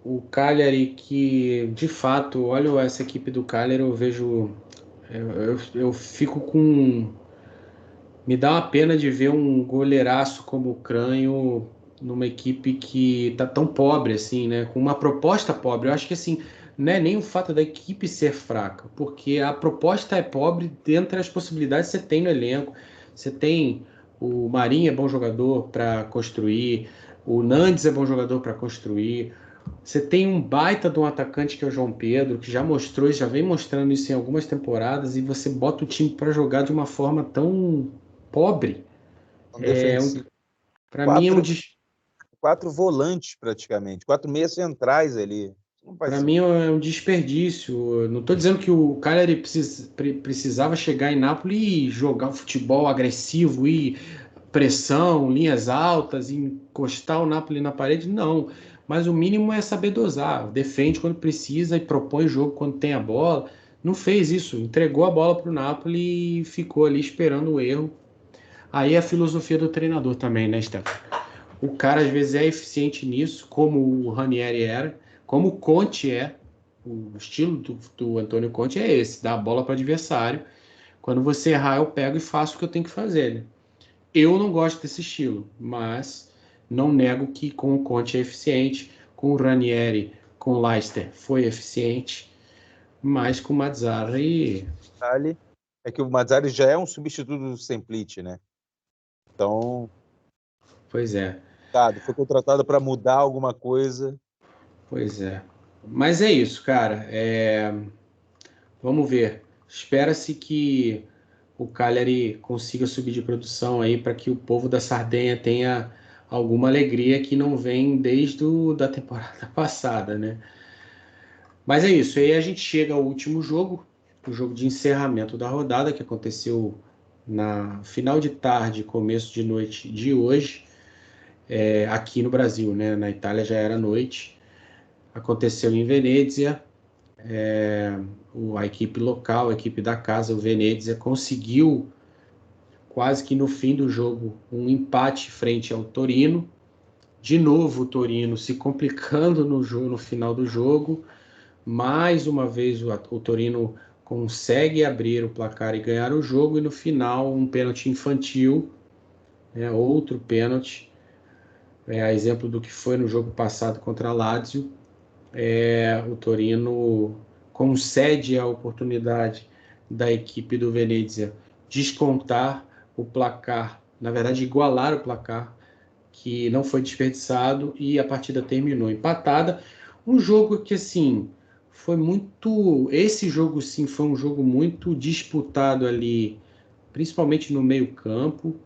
O Cagliari que, de fato, olha essa equipe do Cagliari, eu vejo, eu fico com, me dá uma pena de ver um goleiraço como o Crânio numa equipe que tá tão pobre assim, né? Com uma proposta pobre. Eu acho que assim, não é nem o fato da equipe ser fraca, porque a proposta é pobre dentro das possibilidades que você tem no elenco. Você tem o Marinho é bom jogador para construir, o Nandes é bom jogador para construir. Você tem um baita de um atacante que é o João Pedro, que já mostrou e já vem mostrando isso em algumas temporadas, e você bota o time para jogar de uma forma tão pobre. Um defensivo. Para mim é um Quatro volantes, praticamente. 4 meias centrais ali. Não faz para sentido. mim é um desperdício. Não estou dizendo que o Cagliari precisava chegar em Nápoles e jogar um futebol agressivo e pressão, linhas altas, e encostar o Napoli na parede, não. Mas o mínimo é saber dosar. Defende quando precisa e propõe jogo quando tem a bola. Não fez isso. Entregou a bola para o Napoli e ficou ali esperando o erro. Aí é a filosofia do treinador também, né, Stefano? O cara às vezes é eficiente nisso, como o Ranieri era, como o Conte é. O estilo do Antônio Conte é esse: dar a bola para o adversário. Quando você errar, eu pego e faço o que eu tenho que fazer. Né? Eu não gosto desse estilo, mas não nego que com o Conte é eficiente, com o Ranieri, com o Leicester foi eficiente, mas com o Mazzarri... Detalhe é que o Mazzarri já é um substituto do Semplice, né? Então, Pois é, foi contratado para mudar alguma coisa. pois é. Mas é isso, cara. Vamos ver. Espera-se que o Cagliari consiga subir de produção aí para que o povo da Sardenha tenha alguma alegria que não vem desde da temporada passada, né? Mas é isso. Aí a gente chega ao último jogo, o jogo de encerramento da rodada, que aconteceu na final de tarde, começo de noite de hoje. aqui no Brasil, né? Na Itália já era noite. Aconteceu em Venezia. A equipe local, a equipe da casa, o Venezia, conseguiu quase que no fim do jogo um empate frente ao Torino. De novo o Torino se complicando no final do jogo. Mais uma vez o Torino consegue abrir o placar e ganhar o jogo, e no final um pênalti infantil, outro pênalti, a exemplo do que foi no jogo passado contra a Lazio. O Torino concede a oportunidade da equipe do Venezia descontar o placar, na verdade igualar o placar, que não foi desperdiçado, e a partida terminou empatada. Um jogo que, assim, foi muito... Esse jogo, sim, foi um jogo muito disputado ali, principalmente no meio-campo.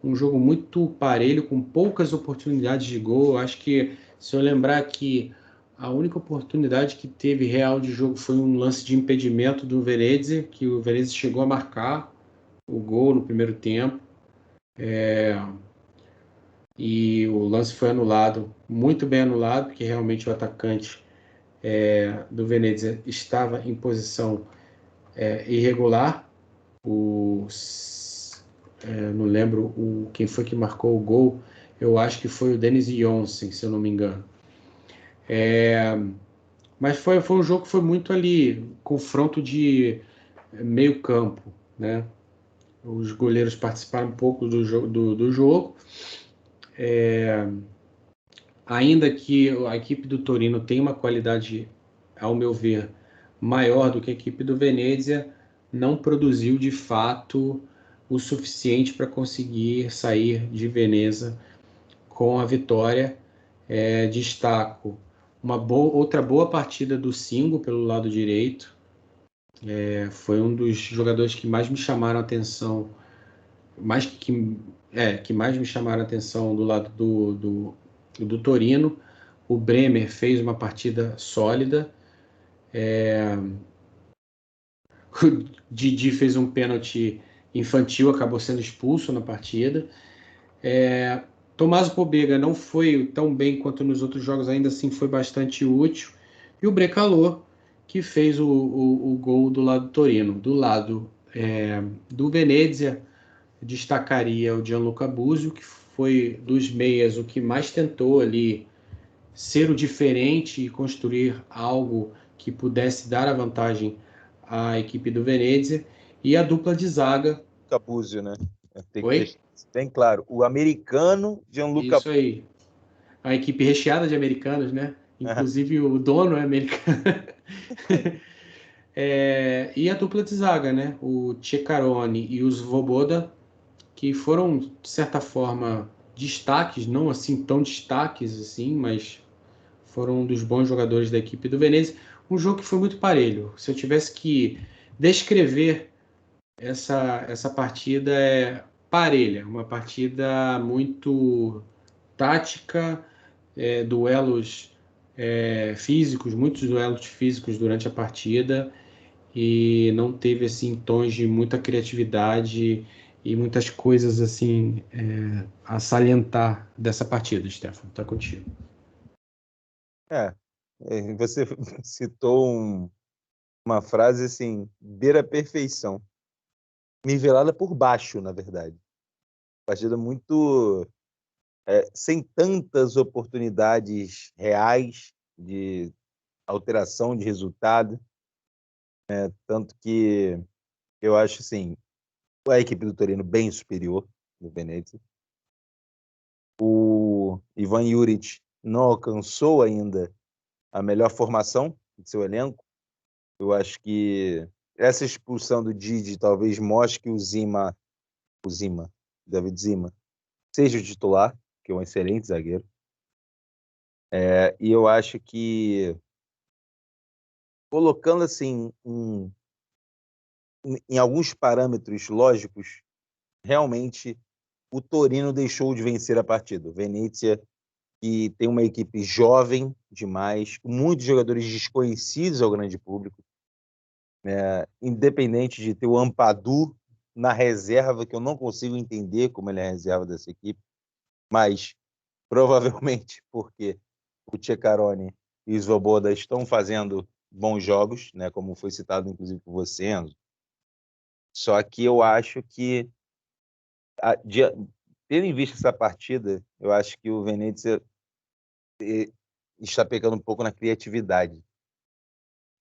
Um jogo muito parelho, com poucas oportunidades de gol. Acho que, se eu lembrar que a única oportunidade que teve real de jogo foi um lance de impedimento do Venezia, que o Venezia chegou a marcar o gol no primeiro tempo. E o lance foi anulado, muito bem anulado, porque realmente o atacante do Venezia estava em posição irregular. Não lembro quem foi que marcou o gol, eu acho que foi o Denis Johnson, se eu não me engano. Mas foi um jogo que foi muito ali, confronto de meio campo, né? Os goleiros participaram um pouco do jogo. Ainda que a equipe do Torino tenha uma qualidade, ao meu ver, maior do que a equipe do Venezia, não produziu de fato o suficiente para conseguir sair de Veneza com a vitória. Destaco outra boa partida do Singo pelo lado direito. Foi um dos jogadores que mais me chamaram a atenção, que mais me chamaram a atenção do lado do Torino. O Bremer fez uma partida sólida. O Didi fez um pênalti infantil, acabou sendo expulso na partida. Tommaso Pobega não foi tão bem quanto nos outros jogos, ainda assim foi bastante útil. E o Brecalo, que fez o gol do lado do Torino. Do lado do Venezia, destacaria o Gianluca Busio, que foi dos meias o que mais tentou ali ser o diferente e construir algo que pudesse dar a vantagem à equipe do Venezia. E a dupla de zaga. Capuzio, né? Tem que Oi? deixar bem claro. O americano Gianluca. Isso aí. A equipe recheada de americanos, né? Inclusive o dono é americano. E a dupla de zaga, né? O Ceccaroni e o Svoboda, que foram, de certa forma, destaques, não assim tão destaques assim, mas foram um dos bons jogadores da equipe do Venezia. Um jogo que foi muito parelho. Se eu tivesse que descrever essa partida, é parelha, uma partida muito tática, duelos físicos, muitos duelos físicos durante a partida, e não teve assim tons de muita criatividade e muitas coisas assim a salientar dessa partida. Stefano, tá contigo. Você citou uma frase assim, beira a perfeição, nivelada por baixo, na verdade. Partida muito sem tantas oportunidades reais de alteração de resultado, tanto que eu acho assim, a equipe do Torino bem superior do Venezia. O Ivan Juric não alcançou ainda a melhor formação de seu elenco. Eu acho que essa expulsão do Didi talvez mostre que David Zima, seja o titular, que é um excelente zagueiro. E eu acho que, colocando assim em alguns parâmetros lógicos, realmente o Torino deixou de vencer a partida. O Venezia, que tem uma equipe jovem demais, muitos jogadores desconhecidos ao grande público, independente de ter o Ampadu na reserva, que eu não consigo entender como ele é reserva dessa equipe, mas provavelmente porque o Ceccaroni e o Svoboda estão fazendo bons jogos, né, como foi citado inclusive por você, Enzo. Só que eu acho que, tendo em vista essa partida, eu acho que o Venezia está pecando um pouco na criatividade.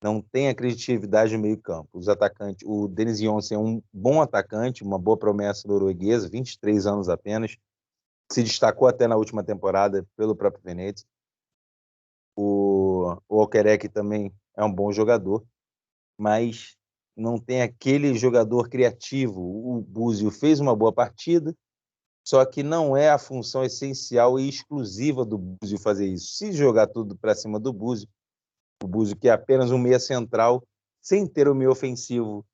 Não tem a criatividade no meio-campo. Os atacantes, o Denis Johnsen é um bom atacante, uma boa promessa norueguesa, 23 anos apenas, se destacou até na última temporada pelo próprio Venezia. O Okereke também é um bom jogador, mas não tem aquele jogador criativo. O Búzio fez uma boa partida, só que não é a função essencial e exclusiva do Búzio fazer isso. Se jogar tudo para cima do Búzio, o Búzio, que é apenas um meia central, sem ter o meio ofensivo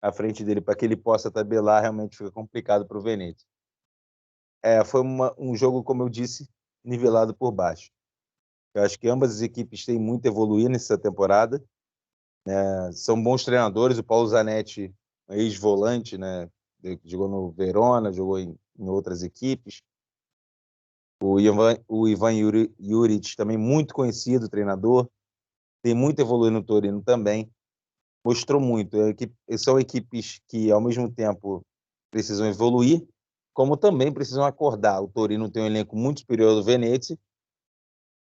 à frente dele para que ele possa tabelar, realmente fica complicado para o Venezia. Foi um jogo, como eu disse, nivelado por baixo. Eu acho que ambas as equipes têm muito a evoluir nessa temporada. São bons treinadores. O Paulo Zanetti, ex-volante, né, jogou no Verona, jogou em outras equipes. O Ivan Juric, também muito conhecido treinador, tem muito a evoluir no Torino também. Mostrou muito. São equipes que, ao mesmo tempo, precisam evoluir, como também precisam acordar. O Torino tem um elenco muito superior ao do Venezia,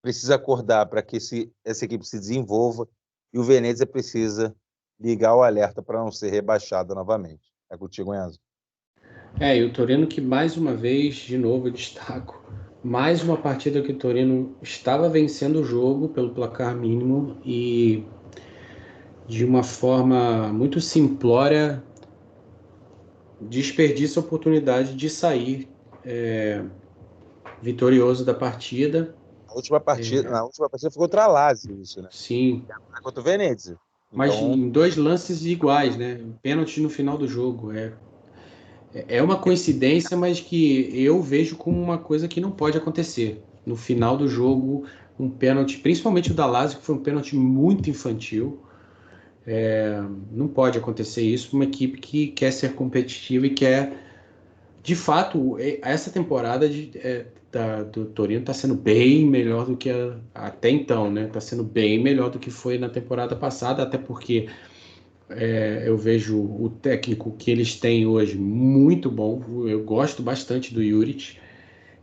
precisa acordar para que essa equipe se desenvolva, e o Venezia precisa ligar o alerta para não ser rebaixado novamente. É contigo, Enzo. E o Torino que, mais uma vez, de novo, eu destaco, mais uma partida que o Torino estava vencendo o jogo pelo placar mínimo e de uma forma muito simplória desperdiça a oportunidade de sair vitorioso da partida. Na última partida foi contra a Lazio, isso, né? Sim. Contra o Venezia. Mas Então, em 2 lances iguais, né? Pênalti no final do jogo. É uma coincidência, mas que eu vejo como uma coisa que não pode acontecer. No final do jogo, um pênalti, principalmente o da Lazio, que foi um pênalti muito infantil. Não pode acontecer isso para uma equipe que quer ser competitiva e quer. De fato, essa temporada do Torino está sendo bem melhor do que até então, né? Está sendo bem melhor do que foi na temporada passada, até porque eu vejo o técnico que eles têm hoje muito bom. Eu gosto bastante do Juric.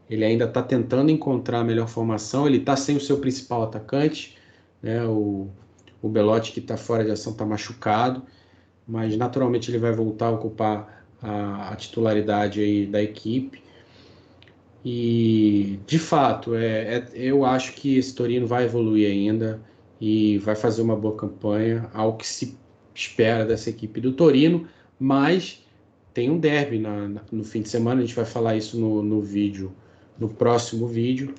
Ele ainda está tentando encontrar a melhor formação. Ele está sem o seu principal atacante, né? O Belotti, que está fora de ação, está machucado, mas naturalmente ele vai voltar a ocupar a titularidade aí da equipe. E, de fato, eu acho que esse Torino vai evoluir ainda e vai fazer uma boa campanha, ao que se espera dessa equipe do Torino, mas tem um derby no fim de semana, a gente vai falar isso no vídeo, no próximo vídeo,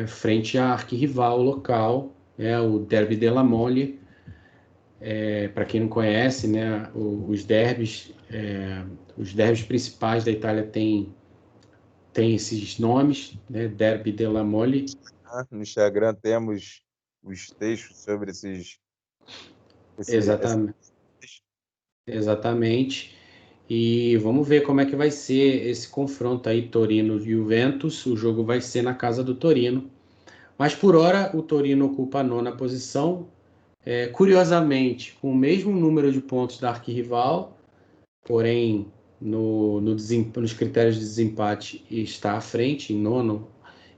frente à arquirrival local, o Derby della Mole. Para quem não conhece, né, os derbys principais da Itália tem esses nomes, né? Derby della Mole. no Instagram temos os textos sobre Exatamente. Exatamente. E vamos ver como é que vai ser esse confronto aí, Torino e Juventus. O jogo vai ser na casa do Torino. Mas por hora o Torino ocupa a 9ª posição. Curiosamente, com o mesmo número de pontos da arquirrival, porém nos critérios de desempate está à frente, em 9º,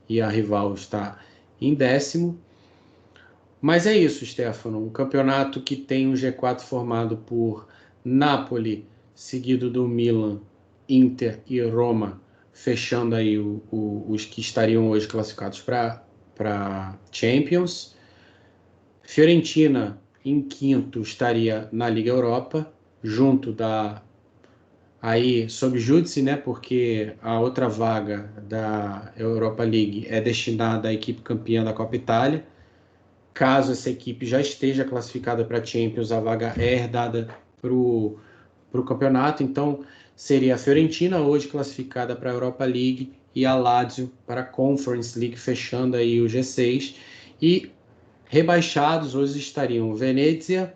e a rival está em 10º. Mas é isso, Stefano, um campeonato que tem um G4 formado por Napoli, seguido do Milan, Inter e Roma, fechando aí os que estariam hoje classificados para Champions. Fiorentina, em 5º, estaria na Liga Europa, junto aí sob júdice, né, porque a outra vaga da Europa League é destinada à equipe campeã da Copa Itália. Caso essa equipe já esteja classificada para a Champions, a vaga é herdada para o campeonato. Então, seria a Fiorentina hoje classificada para a Europa League e a Lazio para a Conference League, fechando aí o G6. E rebaixados hoje estariam Venezia,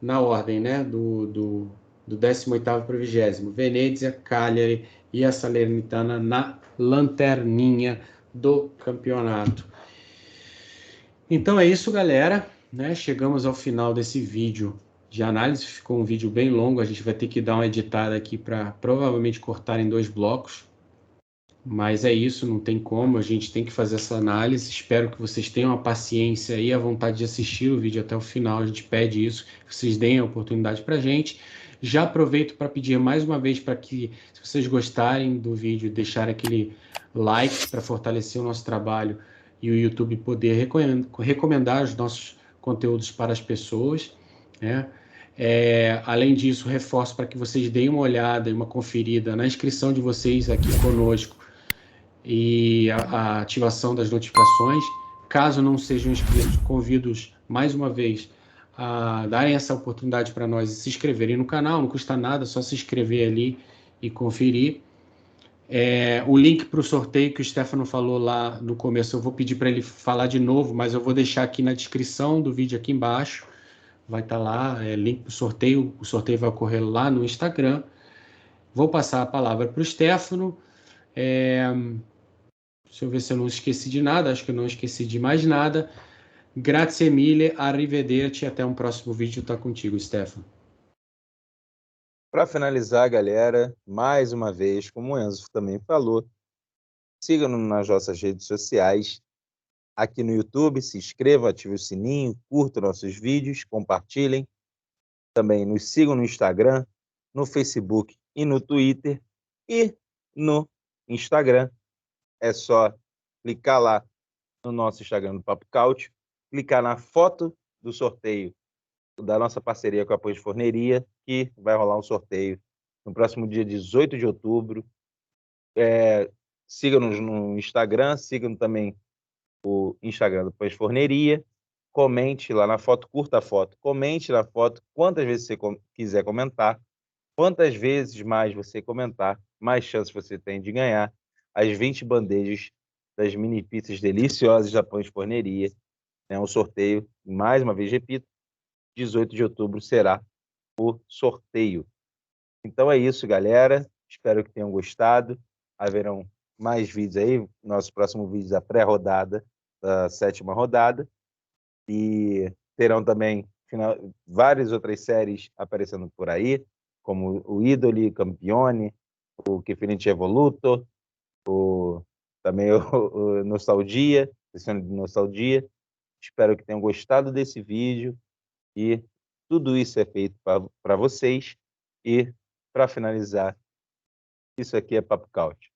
na ordem, né, do 18º para o 20º. Venezia, Cagliari, e a Salernitana na lanterninha do campeonato. Então é isso, galera, né? Chegamos ao final desse vídeo de análise. Ficou um vídeo bem longo, a gente vai ter que dar uma editada aqui para provavelmente cortar em 2 blocos. Mas é isso, não tem como, a gente tem que fazer essa análise. Espero que vocês tenham a paciência e a vontade de assistir o vídeo até o final. A gente pede isso, que vocês deem a oportunidade para a gente. Já aproveito para pedir mais uma vez para que, se vocês gostarem do vídeo, deixarem aquele like para fortalecer o nosso trabalho e o YouTube poder recomendar os nossos conteúdos para as pessoas, né? Além disso, reforço para que vocês deem uma olhada e uma conferida na inscrição de vocês aqui conosco e a ativação das notificações. Caso não sejam inscritos, convido-os mais uma vez a darem essa oportunidade para nós e se inscreverem no canal. Não custa nada, só se inscrever ali e conferir. O link para o sorteio que o Stefano falou lá no começo, eu vou pedir para ele falar de novo, mas eu vou deixar aqui na descrição do vídeo aqui embaixo. Vai estar lá, link para o sorteio vai ocorrer lá no Instagram. Vou passar a palavra para o Stefano. Deixa eu ver se eu não esqueci de nada, acho que eu não esqueci de mais nada. Grazie mille, arrivederci, até um próximo vídeo, tá contigo, Stefano. Para finalizar, galera, mais uma vez, como o Enzo também falou, sigam-nos nas nossas redes sociais, aqui no YouTube, se inscrevam, ativem o sininho, curtam nossos vídeos, compartilhem. Também nos sigam no Instagram, no Facebook e no Twitter. E no Instagram, é só clicar lá no nosso Instagram do Papo Couch, clicar na foto do sorteio da nossa parceria com a Pães Forneria, que vai rolar um sorteio no próximo dia 18 de outubro. Sigam-nos no Instagram, sigam também o Instagram do Pães Forneria, comente lá na foto, curta a foto, comente na foto quantas vezes você quiser comentar, quantas vezes mais você comentar, mais chance você tem de ganhar as 20 bandejas das mini pizzas deliciosas da Pães Forneria. É um sorteio, mais uma vez repito, 18 de outubro será o sorteio. Então é isso, galera. Espero que tenham gostado. Haverão mais vídeos aí. Nosso próximo vídeo da pré-rodada, da 7ª rodada. E terão também várias outras séries aparecendo por aí, como o Idoli, Campione, o Que Finite Evoluto, também o Nostalgia, sessão de Nostalgia. Espero que tenham gostado desse vídeo e tudo isso é feito para vocês. E, para finalizar, isso aqui é Papo Couch.